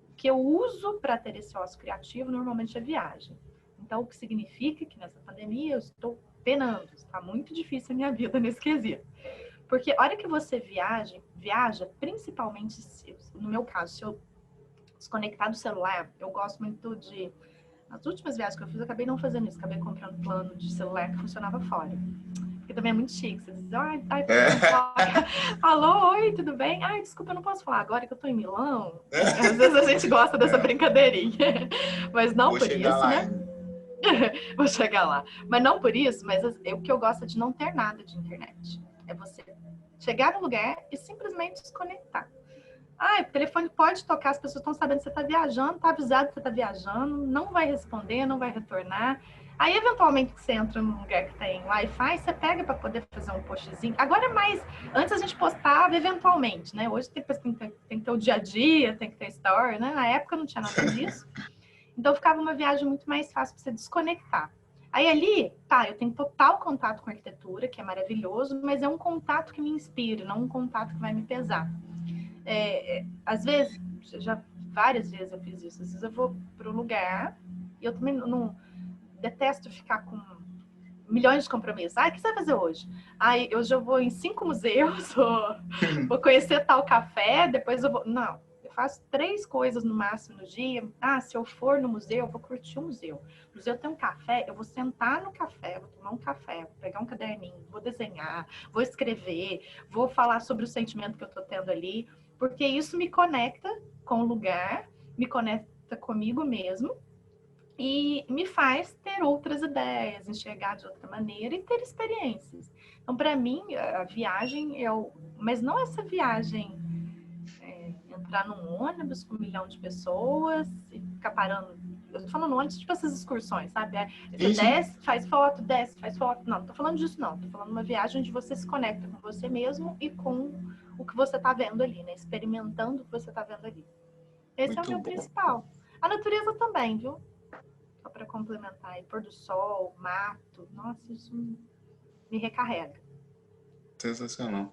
o que eu uso para ter esse ócio criativo normalmente é viagem. Então, o que significa que nessa pandemia eu estou penando, está muito difícil a minha vida nesse quesito. Porque a hora que você viaja, principalmente, no meu caso, se eu desconectar do celular, eu gosto muito de... Nas últimas viagens que eu fiz, eu acabei não fazendo isso, acabei comprando plano de celular que funcionava fora. Porque também é muito chique, você diz, alô, oi, tudo bem? Desculpa, eu não posso falar agora que eu tô em Milão. Às vezes a gente gosta dessa brincadeirinha, mas não Vou por chegar isso, lá, né? Vou chegar lá. Mas não por isso, mas o que eu gosto é de não ter nada de internet. É você chegar no lugar e simplesmente desconectar. O telefone pode tocar, as pessoas estão sabendo que você está viajando, está avisado que você está viajando, não vai responder, não vai retornar. Aí, eventualmente, que você entra num lugar que tem Wi-Fi, você pega para poder fazer um postzinho. Agora é mais... Antes a gente postava eventualmente, né? Hoje tem que ter o dia a dia, tem que ter story, né? Na época não tinha nada disso. Então, ficava uma viagem muito mais fácil para você desconectar. Aí ali, eu tenho total contato com a arquitetura, que é maravilhoso, mas é um contato que me inspira, não um contato que vai me pesar. Às vezes, várias vezes eu fiz isso. Às vezes eu vou para um lugar e eu também não detesto ficar com milhões de compromissos. O que você vai fazer hoje? Hoje eu vou em 5 museus, vou conhecer tal café, depois eu vou... Não, eu faço 3 coisas no máximo no dia. Se eu for no museu, eu vou curtir o museu. No museu tem um café, eu vou sentar no café, vou tomar um café, vou pegar um caderninho, vou desenhar, vou escrever, vou falar sobre o sentimento que eu tô tendo ali, porque isso me conecta com o lugar, me conecta comigo mesmo e me faz ter outras ideias, enxergar de outra maneira e ter experiências. Então, para mim, a viagem mas não essa viagem entrar num ônibus com 1 milhão de pessoas e ficar parando. Eu tô falando ônibus, tipo essas excursões, sabe? Você desce, faz foto, desce, faz foto. Não tô falando disso, não. Tô falando de uma viagem onde você se conecta com você mesmo e com o que você tá vendo ali, né? Experimentando o que você tá vendo ali. Esse Muito é o meu bom. principal. A natureza também, viu? Só para complementar aí, pôr do sol, mato. Nossa, isso me recarrega. Sensacional.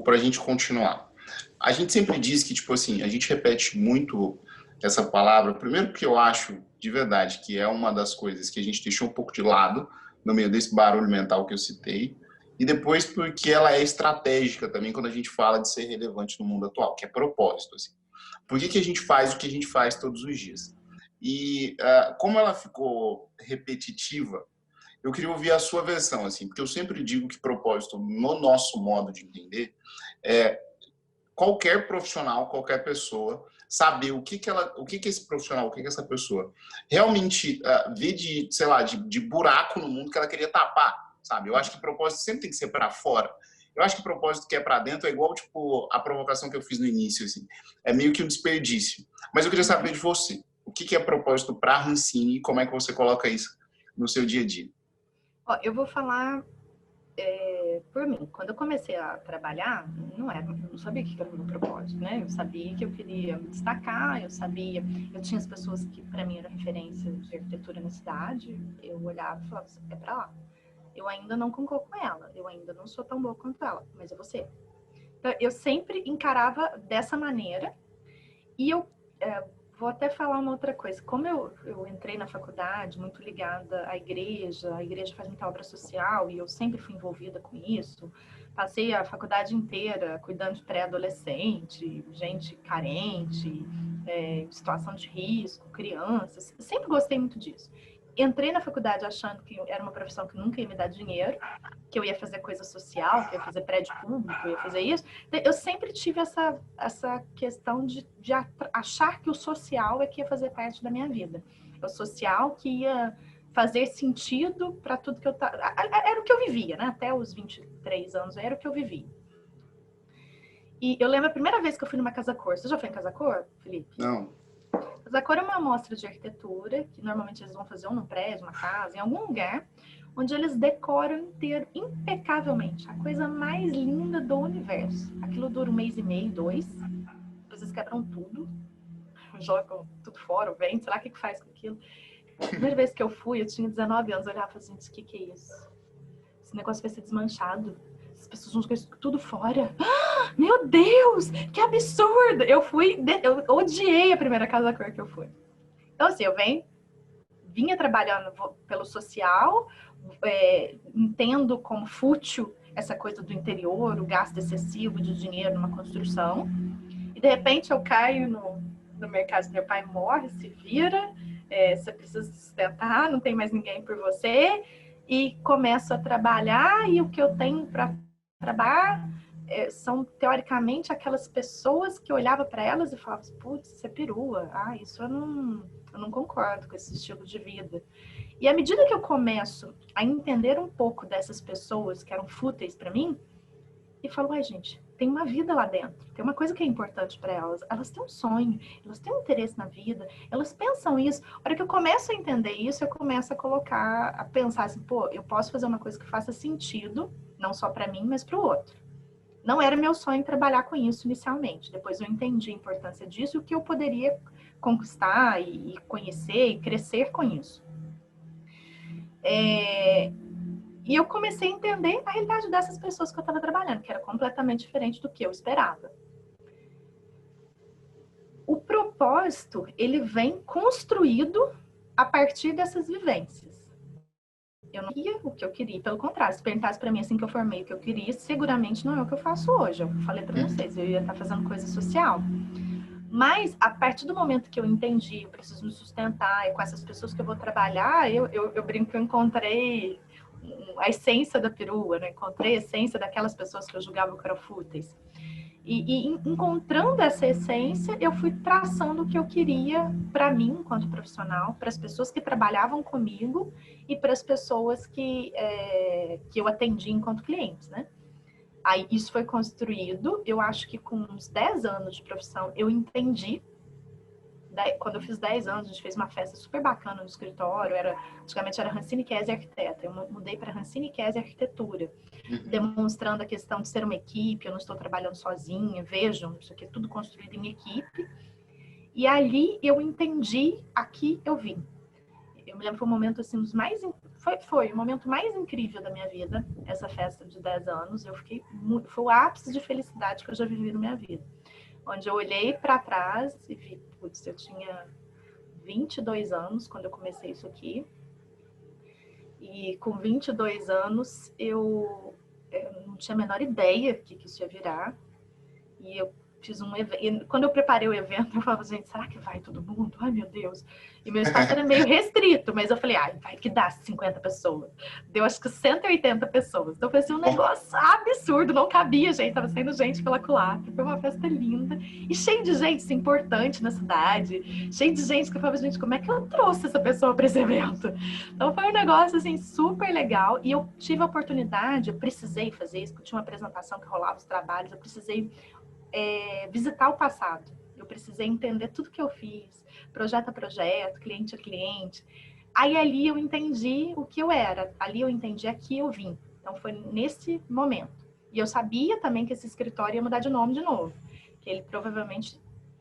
Pra gente continuar. A gente sempre diz que, tipo assim, a gente repete muito essa palavra, primeiro porque eu acho, de verdade, que é uma das coisas que a gente deixou um pouco de lado no meio desse barulho mental que eu citei, e depois porque ela é estratégica também quando a gente fala de ser relevante no mundo atual, que é propósito. Assim. Por que a gente faz o que a gente faz todos os dias? E como ela ficou repetitiva, eu queria ouvir a sua versão, assim, porque eu sempre digo que propósito, no nosso modo de entender, qualquer profissional, qualquer pessoa, saber o que esse profissional, o que essa pessoa realmente vê de, sei lá, de buraco no mundo que ela queria tapar, sabe? Eu acho que propósito sempre tem que ser para fora. Eu acho que propósito que é para dentro é igual, tipo, a provocação que eu fiz no início, assim. É meio que um desperdício. Mas eu queria saber de você. O que é propósito para a Rancine e como é que você coloca isso no seu dia a dia? Ó, eu vou falar por mim. Quando eu comecei a trabalhar, não sabia o que era o meu propósito, né? Eu sabia que eu queria me destacar, eu tinha as pessoas que para mim eram referência de arquitetura na cidade, eu olhava e falava, é para lá. Eu ainda não concordo com ela, eu ainda não sou tão boa quanto ela, mas é você. Então, eu sempre encarava dessa maneira e eu vou até falar uma outra coisa. Como eu entrei na faculdade muito ligada à igreja, a igreja faz muita obra social e eu sempre fui envolvida com isso. Passei a faculdade inteira cuidando de pré-adolescente, gente carente, situação de risco, crianças. Sempre gostei muito disso. Entrei na faculdade achando que era uma profissão que nunca ia me dar dinheiro, que eu ia fazer coisa social, que eu ia fazer prédio público, eu ia fazer isso. Eu sempre tive essa questão de achar que o social é que ia fazer parte da minha vida. O social que ia fazer sentido para tudo que eu tava. Era o que eu vivia, né? Até os 23 anos era o que eu vivia. E eu lembro a primeira vez que eu fui numa casa cor. Você já foi em casa cor, Felipe? Não. Casa cor é uma amostra de arquitetura que normalmente eles vão fazer ou num prédio, numa casa, em algum lugar, onde eles decoram inteiro, impecavelmente. A coisa mais linda do universo. Aquilo dura 1 mês e meio, 2. Depois eles quebram tudo, jogam tudo fora, o vento, sei lá o que faz com aquilo. A primeira vez que eu fui, eu tinha 19 anos, eu olhava e falei assim, o que é isso? Esse negócio vai ser desmanchado. As pessoas vão jogar isso tudo fora. Meu Deus, que absurdo! Eu odiei a primeira casa cor que eu fui. Então, assim, vinha trabalhando pelo social, entendo como fútil essa coisa do interior, o gasto excessivo de dinheiro numa construção, e de repente eu caio no mercado, meu pai morre, se vira, você precisa se sustentar, não tem mais ninguém por você, e começo a trabalhar, e o que eu tenho para trabalhar são, teoricamente, aquelas pessoas que eu olhava para elas e falava, putz, isso é perua, isso eu não concordo com esse estilo de vida. E à medida que eu começo a entender um pouco dessas pessoas que eram fúteis para mim, e falo, gente, tem uma vida lá dentro, tem uma coisa que é importante para elas. Elas têm um sonho, elas têm um interesse na vida, elas pensam isso. A hora que eu começo a entender isso, eu começo a pensar assim, eu posso fazer uma coisa que faça sentido, não só para mim, mas para o outro. Não era meu sonho trabalhar com isso inicialmente. Depois eu entendi a importância disso e o que eu poderia conquistar e conhecer e crescer com isso. E eu comecei a entender a realidade dessas pessoas que eu estava trabalhando, que era completamente diferente do que eu esperava. O propósito, ele vem construído a partir dessas vivências. Eu não queria o que eu queria, pelo contrário, se perguntasse para mim assim que eu formei o que eu queria, seguramente não é o que eu faço hoje. Eu falei para vocês, eu ia estar fazendo coisa social. Mas, a partir do momento que eu entendi, eu preciso me sustentar, e com essas pessoas que eu vou trabalhar, eu brinco que eu encontrei a essência da perua, né? Encontrei a essência daquelas pessoas que eu julgava que eram fúteis. E encontrando essa essência, eu fui traçando o que eu queria para mim, enquanto profissional, para as pessoas que trabalhavam comigo e para as pessoas que eu atendi enquanto clientes, né? Aí isso foi construído, eu acho que com uns 10 anos de profissão, eu entendi. Quando eu fiz 10 anos, a gente fez uma festa super bacana no escritório, antigamente era Rancine Kese Arquiteta, eu mudei para Rancine Kese Arquitetura, demonstrando a questão de ser uma equipe, eu não estou trabalhando sozinha, vejam, isso aqui é tudo construído em equipe. E ali eu entendi, aqui eu vim. Eu me lembro que foi um momento assim, foi o momento mais incrível da minha vida, essa festa de 10 anos. Foi o ápice de felicidade que eu já vivi na minha vida. Onde eu olhei para trás e vi, putz, eu tinha 22 anos quando eu comecei isso aqui. E com 22 anos eu não tinha a menor ideia que isso ia virar. E eu fiz um evento. E quando eu preparei o evento, eu falava, gente, será que vai todo mundo? Ai, meu Deus. E meu espaço era meio restrito, mas eu falei, ai, vai que dá 50 pessoas. Deu acho que 180 pessoas. Então foi assim, um negócio absurdo, não cabia gente, tava saindo gente pela culatra. Foi uma festa linda. E cheio de gente assim, importante na cidade, cheio de gente que eu falava, gente, como é que eu trouxe essa pessoa para esse evento? Então foi um negócio assim, super legal. E eu tive a oportunidade, eu precisei fazer isso, porque eu tinha uma apresentação que rolava os trabalhos, eu precisei visitar o passado. Eu precisei entender tudo que eu fiz, projeto a projeto, cliente a cliente. Aí ali eu entendi o que eu era, ali eu entendi a que eu vim. Então foi nesse momento. E eu sabia também que esse escritório ia mudar de nome de novo, que ele provavelmente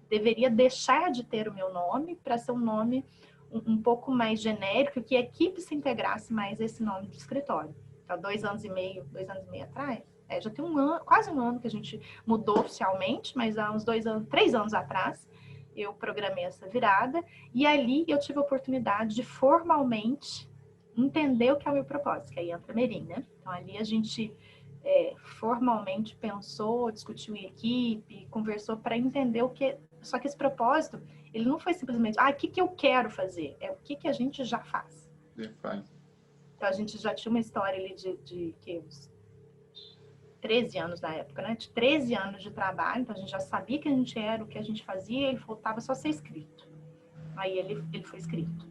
deveria deixar de ter o meu nome para ser um nome um pouco mais genérico, que a equipe se integrasse mais a esse nome do escritório. Então, 2 anos e meio atrás, já tem um ano, quase um ano que a gente mudou oficialmente, mas há uns 3 anos atrás, eu programei essa virada, e ali eu tive a oportunidade de formalmente entender o que é o meu propósito, que aí entra a Merim, né? Então, ali a gente formalmente pensou, discutiu em equipe, conversou para entender o que... Só que esse propósito, ele não foi simplesmente, o que eu quero fazer? É o que a gente já faz. Então, a gente já tinha uma história ali de uns 13 anos na época, né? De 13 anos de trabalho, então a gente já sabia que a gente era, o que a gente fazia, ele faltava só ser escrito. Aí ele foi escrito.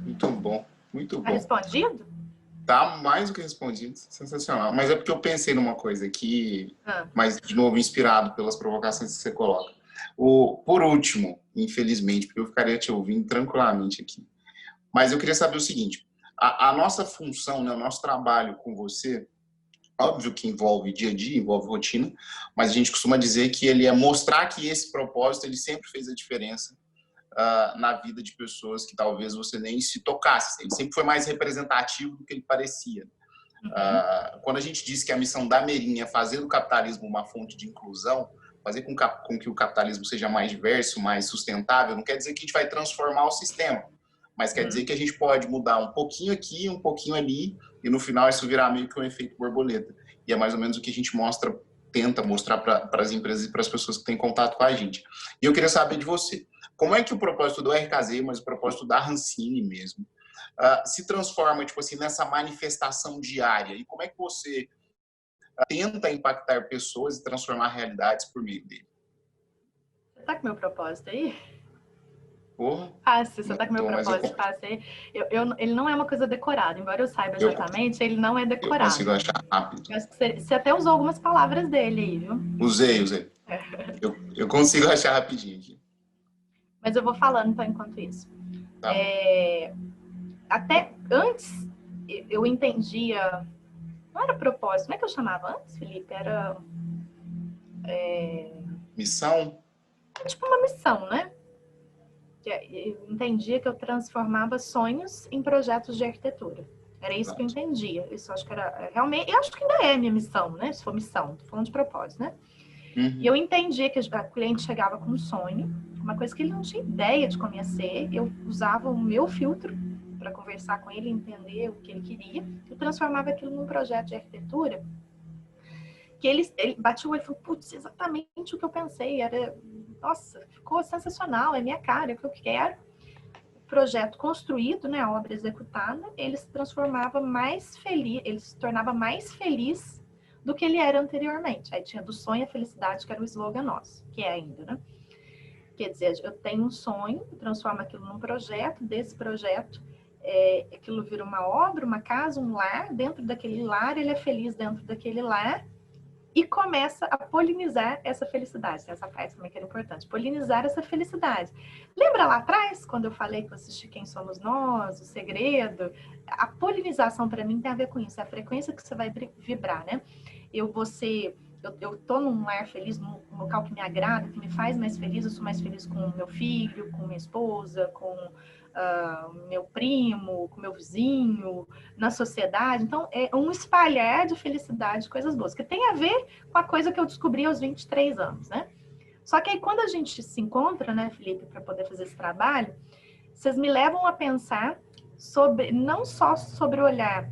Muito bom, muito bom. Tá respondido? Tá mais do que respondido, sensacional. Mas é porque eu pensei numa coisa aqui, mas de novo inspirado pelas provocações que você coloca. Por último, infelizmente, porque eu ficaria te ouvindo tranquilamente aqui, mas eu queria saber o seguinte, a nossa função, né, o nosso trabalho com você, óbvio que envolve dia a dia, envolve rotina, mas a gente costuma dizer que ele é mostrar que esse propósito ele sempre fez a diferença na vida de pessoas que talvez você nem se tocasse. Ele sempre foi mais representativo do que ele parecia. Quando a gente diz que a missão da Merim é fazer do capitalismo uma fonte de inclusão, fazer com que o capitalismo seja mais diverso, mais sustentável, não quer dizer que a gente vai transformar o sistema, mas quer dizer que a gente pode mudar um pouquinho aqui, um pouquinho ali, e no final isso virar meio que um efeito borboleta. E é mais ou menos o que a gente tenta mostrar para as empresas e para as pessoas que têm contato com a gente. E eu queria saber de você, como é que o propósito do RKZ, mas o propósito da Rancine mesmo, se transforma, tipo assim, nessa manifestação diária? E como é que você tenta impactar pessoas e transformar realidades por meio dele? Você tá com meu propósito aí? Porra. Se você tá com meu propósito, passa aí. Ele não é uma coisa decorada, embora eu saiba exatamente, ele não é decorado. Eu consigo achar rápido. Você até usou algumas palavras dele aí, viu? Usei. Eu consigo achar rapidinho aqui. Mas eu vou falando, então, enquanto isso. Tá. Até antes, eu entendia... Não era propósito. Como é que eu chamava antes, Felipe? Era... Missão? Tipo uma missão, né? Eu entendia que eu transformava sonhos em projetos de arquitetura. Era isso que eu entendia. Isso acho que era realmente... Eu acho que ainda é minha missão, né? Se for missão. Tô falando de propósito, né? E eu entendia que a cliente chegava com um sonho, uma coisa que ele não tinha ideia de como ia ser. Eu usava o meu filtro para conversar com ele, entender o que ele queria. Eu transformava aquilo num projeto de arquitetura que ele batia o olho e falou, putz, exatamente o que eu pensei. Nossa, ficou sensacional, é minha cara, é o que eu quero. O projeto construído, né, a obra executada, ele se transformava mais feliz, ele se tornava mais feliz do que ele era anteriormente. Aí tinha do sonho à felicidade, que era o slogan nosso, que é ainda, né? Quer dizer, eu tenho um sonho, eu transformo aquilo num projeto, desse projeto, aquilo vira uma obra, uma casa, um lar, dentro daquele lar, ele é feliz dentro daquele lar, e começa a polinizar essa felicidade. Essa frase também que era importante. Polinizar essa felicidade. Lembra lá atrás, quando eu falei que eu assisti Quem Somos Nós, O Segredo? A polinização, para mim, tem a ver com isso. É a frequência que você vai vibrar, né? Eu tô num lar feliz, num local que me agrada, que me faz mais feliz. Eu sou mais feliz com o meu filho, com minha esposa, com meu primo, com meu vizinho, na sociedade. Então, é um espalhar de felicidade, coisas boas, que tem a ver com a coisa que eu descobri aos 23 anos, né? Só que aí, quando a gente se encontra, né, Felipe, para poder fazer esse trabalho, vocês me levam a pensar não só sobre o olhar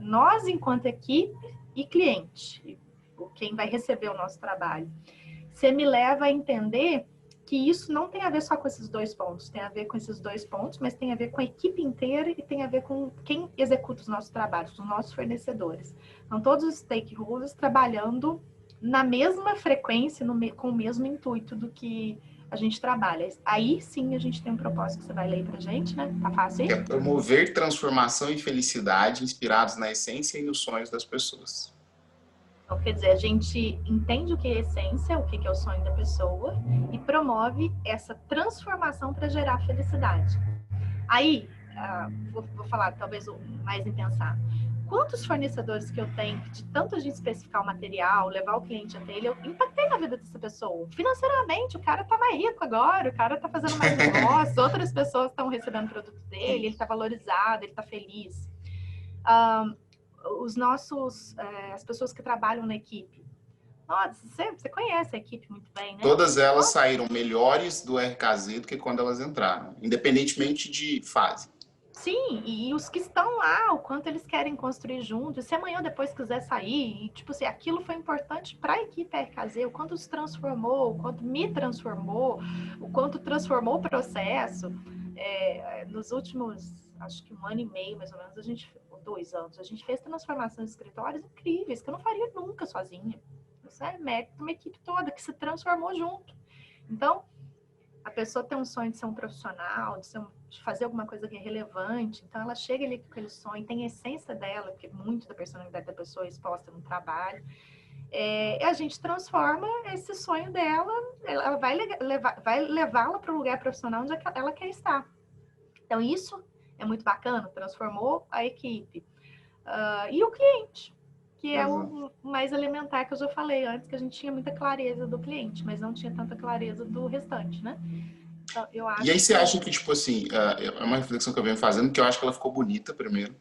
nós enquanto equipe e cliente, público, quem vai receber o nosso trabalho. Você me leva a entender que isso não tem a ver só com esses 2 pontos, tem a ver com esses 2 pontos, mas tem a ver com a equipe inteira e tem a ver com quem executa os nossos trabalhos, os nossos fornecedores. Então, todos os stakeholders trabalhando na mesma frequência, com o mesmo intuito do que a gente trabalha. Aí sim a gente tem um propósito que você vai ler pra gente, né? Tá fácil aí? Que é promover transformação e felicidade inspirados na essência e nos sonhos das pessoas. Então, quer dizer, a gente entende o que é essência, o que é o sonho da pessoa e promove essa transformação para gerar felicidade. Aí, vou falar talvez o mais em pensar. Quantos fornecedores que eu tenho, que de tanto a gente especificar o material, levar o cliente até ele, eu impactei na vida dessa pessoa. Financeiramente, o cara tá mais rico agora, o cara tá fazendo mais negócio, outras pessoas estão recebendo o produto dele, ele tá valorizado, ele tá feliz. Os nossos, as pessoas que trabalham na equipe. Nossa, você conhece a equipe muito bem, né? Todas elas saíram melhores do RKZ do que quando elas entraram, independentemente de fase. Sim, e os que estão lá, o quanto eles querem construir juntos, se amanhã ou depois quiser sair, e tipo assim, aquilo foi importante para a equipe RKZ, o quanto se transformou, o quanto me transformou, o quanto transformou o processo. Nos últimos, acho que 1 ano e meio, mais ou menos, ou 2 anos, a gente fez transformações de escritórios incríveis, que eu não faria nunca sozinha. Isso é mérito de uma equipe toda que se transformou junto. Então, a pessoa tem um sonho de ser um profissional, de fazer alguma coisa que é relevante, então ela chega ali com aquele sonho, tem a essência dela, porque muito da personalidade da pessoa é exposta no trabalho, e a gente transforma esse sonho dela, ela vai levá-la para o lugar profissional onde ela quer estar. Então isso é muito bacana, transformou a equipe. E o cliente, que é o mais elementar que eu já falei antes, que a gente tinha muita clareza do cliente, mas não tinha tanta clareza do restante, né? Então, eu acho E aí você acha que, tipo assim, é uma reflexão que eu venho fazendo, que eu acho que ela ficou bonita primeiro,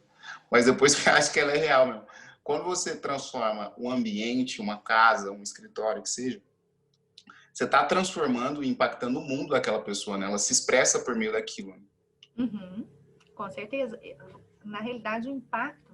mas depois eu acho que ela é real mesmo. Quando você transforma um ambiente, uma casa, um escritório, que seja, você está transformando e impactando o mundo daquela pessoa, né? Ela se expressa por meio daquilo. Uhum, com certeza. Na realidade, o impacto...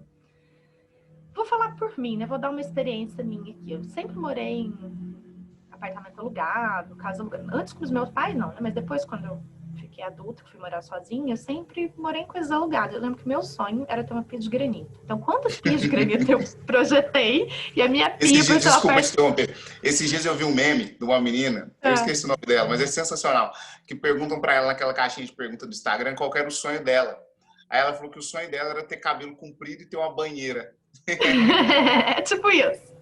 Vou falar por mim, né? Vou dar uma experiência minha aqui. Eu sempre morei em apartamento alugado, casa alugada. Antes com os meus pais, não, né? Mas depois, quando eu fiquei adulta, fui morar sozinha, eu sempre morei em coisas alugadas. Eu lembro que meu sonho era ter uma pia de granito. Então, quantas pias de granito eu projetei? E a minha pia... Desculpa te interromper. Esses dias eu vi um meme de uma menina, eu esqueci o nome dela, mas é sensacional, que perguntam para ela naquela caixinha de pergunta do Instagram qual era o sonho dela. Aí ela falou que o sonho dela era ter cabelo comprido e ter uma banheira. É tipo isso.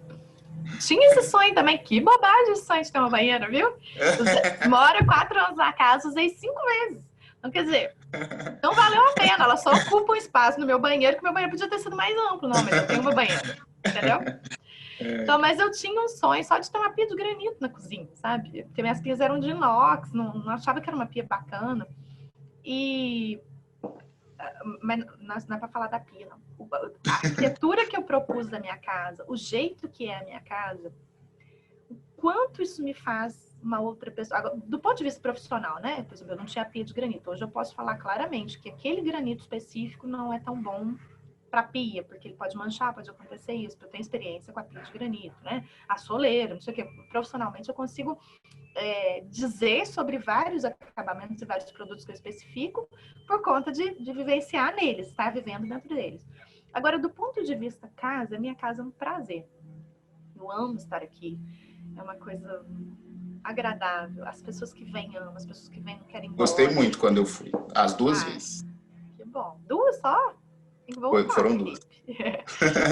Tinha esse sonho também. Que bobagem esse sonho de ter uma banheira, viu? Moro 4 anos na casa, usei 5 vezes. Então, quer dizer, não valeu a pena. Ela só ocupa um espaço no meu banheiro, que meu banheiro podia ter sido mais amplo. Não, mas eu tenho uma banheira. Entendeu? Então, mas eu tinha um sonho só de ter uma pia de granito na cozinha, sabe? Porque minhas pias eram de inox, não achava que era uma pia bacana. Mas não é para falar da pia, não. A arquitetura que eu propus da minha casa, o jeito que é a minha casa, o quanto isso me faz uma outra pessoa. Agora, do ponto de vista profissional, né? Por exemplo, eu não tinha pia de granito. Hoje eu posso falar claramente que aquele granito específico não é tão bom para pia, porque ele pode manchar, pode acontecer isso, porque eu tenho experiência com a pia de granito, né? Assoleiro, não sei o quê. Profissionalmente eu consigo dizer sobre vários acabamentos e vários produtos que eu especifico por conta de vivenciar neles, estar vivendo dentro deles. Agora, do ponto de vista casa, minha casa é um prazer. Eu amo estar aqui. É uma coisa agradável. As pessoas que vêm amam, as pessoas que vêm não querem ir embora. Gostei muito quando eu fui, as 2 vezes. Que bom. 2 só? Tem que voltar, foram 2.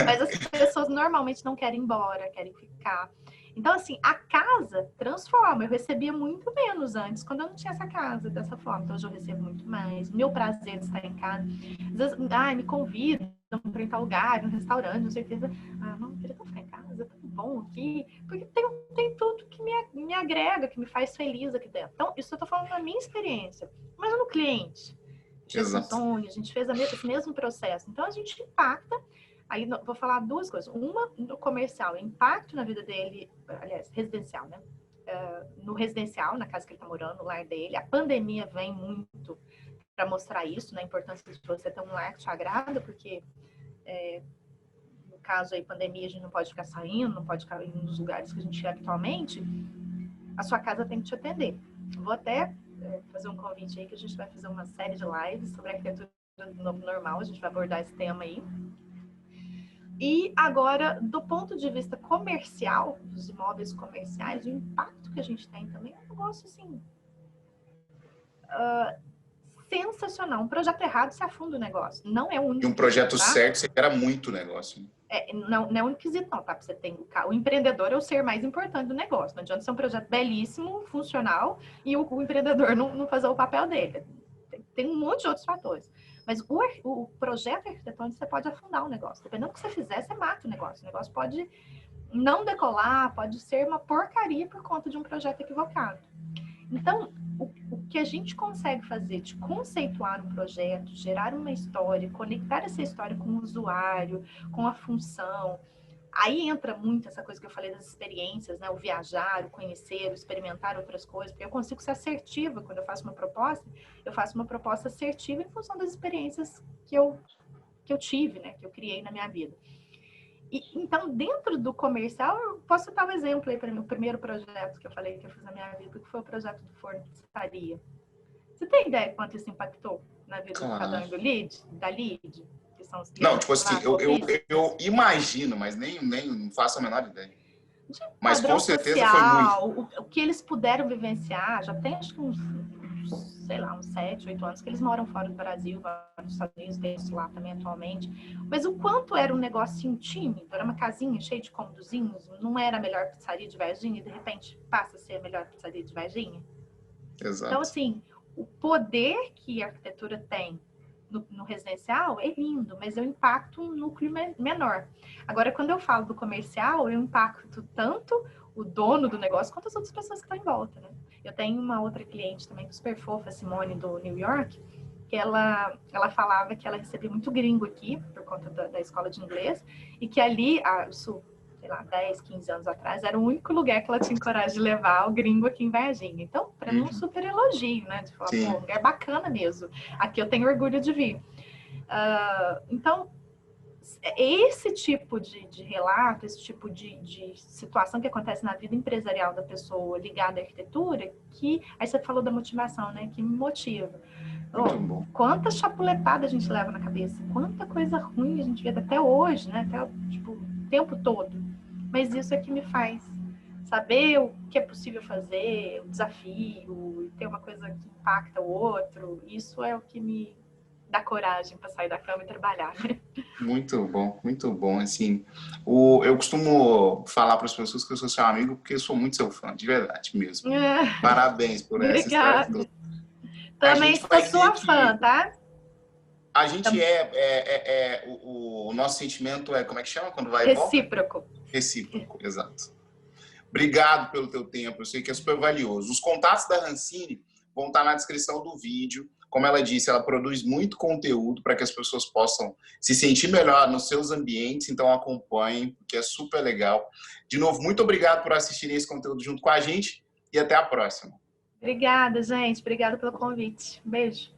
Mas as pessoas normalmente não querem ir embora, querem ficar. Então, assim, a casa transforma. Eu recebia muito menos antes, quando eu não tinha essa casa dessa forma. Então, hoje eu recebo muito mais. Meu prazer de estar em casa. Às vezes, me convidam para ir em tal lugar, um restaurante, não sei o que. Não, eu queria ficar em casa, é tão bom aqui. Porque tem tudo que me agrega, que me faz feliz aqui dentro. Então, isso eu estou falando da minha experiência. Mas no cliente, a gente fez um sonho, a gente fez esse mesmo processo. Então, a gente impacta. Aí vou falar 2 coisas. Uma, no comercial, impacto na vida dele, aliás, residencial, né? No residencial, na casa que ele está morando, no lar dele. A pandemia vem muito para mostrar isso, né? A importância de você ter um lar que te agrada, porque caso aí pandemia, a gente não pode ficar saindo, não pode ficar indo nos lugares que a gente é habitualmente, a sua casa tem que te atender. Vou até fazer um convite aí que a gente vai fazer uma série de lives sobre arquitetura do novo normal, a gente vai abordar esse tema aí. E agora, do ponto de vista comercial, dos imóveis comerciais, o impacto que a gente tem também é um negócio assim sensacional. Um projeto errado se afunda o negócio. Não é o único. E um projeto tá? certo, você gera muito negócio. Não é o único quesito, não, tá? Você tem o empreendedor é o ser mais importante do negócio. Não adianta ser um projeto belíssimo, funcional, e o empreendedor não fazer o papel dele. Tem um monte de outros fatores. Mas o projeto arquitetônico, você pode afundar o negócio. Dependendo do que você fizer, você mata o negócio. O negócio pode não decolar, pode ser uma porcaria por conta de um projeto equivocado. Então, o que a gente consegue fazer de conceituar um projeto, gerar uma história, conectar essa história com o usuário, com a função, aí entra muito essa coisa que eu falei das experiências, né? O viajar, o conhecer, o experimentar outras coisas, porque eu consigo ser assertiva quando eu faço uma proposta assertiva em função das experiências que eu tive, né? Que eu criei na minha vida. Então, dentro do comercial, eu posso citar um exemplo aí para o primeiro projeto que eu falei que eu fiz na minha vida, que foi o projeto do forno de pizzaria. Você tem ideia de quanto isso impactou na vida do cada um da LID? Que são os não, tipo assim, eu imagino, mas nem não faço a menor ideia. Mas com certeza social, foi muito. O que eles puderam vivenciar, já tem acho que uns 7, 8 anos que eles moram fora do Brasil, nos Estados Unidos, tem isso lá também atualmente. Mas o quanto era um negocinho tímido, era uma casinha cheia de cômodozinhos, não era a melhor pizzaria de Varginha e de repente passa a ser a melhor pizzaria de Varginha. Exato. Então, assim, o poder que a arquitetura tem no residencial é lindo, mas eu impacto um núcleo menor. Agora, quando eu falo do comercial, eu impacto tanto o dono do negócio quanto as outras pessoas que estão em volta, né? Eu tenho uma outra cliente também, super fofa, a Simone, do New York, que ela falava que ela recebia muito gringo aqui, por conta da escola de inglês, e que ali, sei lá, 10, 15 anos atrás, era o único lugar que ela tinha coragem de levar o gringo aqui em Varginha. Então, para mim, um super elogio, né? De falar, pô, um lugar bacana mesmo. Aqui eu tenho orgulho de vir. Então, esse tipo de relato, esse tipo de situação que acontece na vida empresarial da pessoa ligada à arquitetura, que aí você falou da motivação, né? Que me motiva. Quanta chapuletadas a gente leva na cabeça, quanta coisa ruim a gente vê até hoje, né? Até tipo, o tempo todo. Mas isso é que me faz saber o que é possível fazer, o desafio, ter uma coisa que impacta o outro. Isso é o que me dá coragem para sair da cama e trabalhar. Muito bom. Assim, eu costumo falar para as pessoas que eu sou seu amigo porque eu sou muito seu fã, de verdade mesmo. Parabéns por essa história toda. Também sou sua fã, tá? A gente o nosso sentimento é, como é que chama quando vai recíproco. E volta? Recíproco, exato. Obrigado pelo teu tempo, eu sei que é super valioso. Os contatos da Rancine vão estar na descrição do vídeo. Como ela disse, ela produz muito conteúdo para que as pessoas possam se sentir melhor nos seus ambientes, então acompanhem, porque é super legal. De novo, muito obrigado por assistirem esse conteúdo junto com a gente e até a próxima. Obrigada, gente. Obrigada pelo convite. Beijo.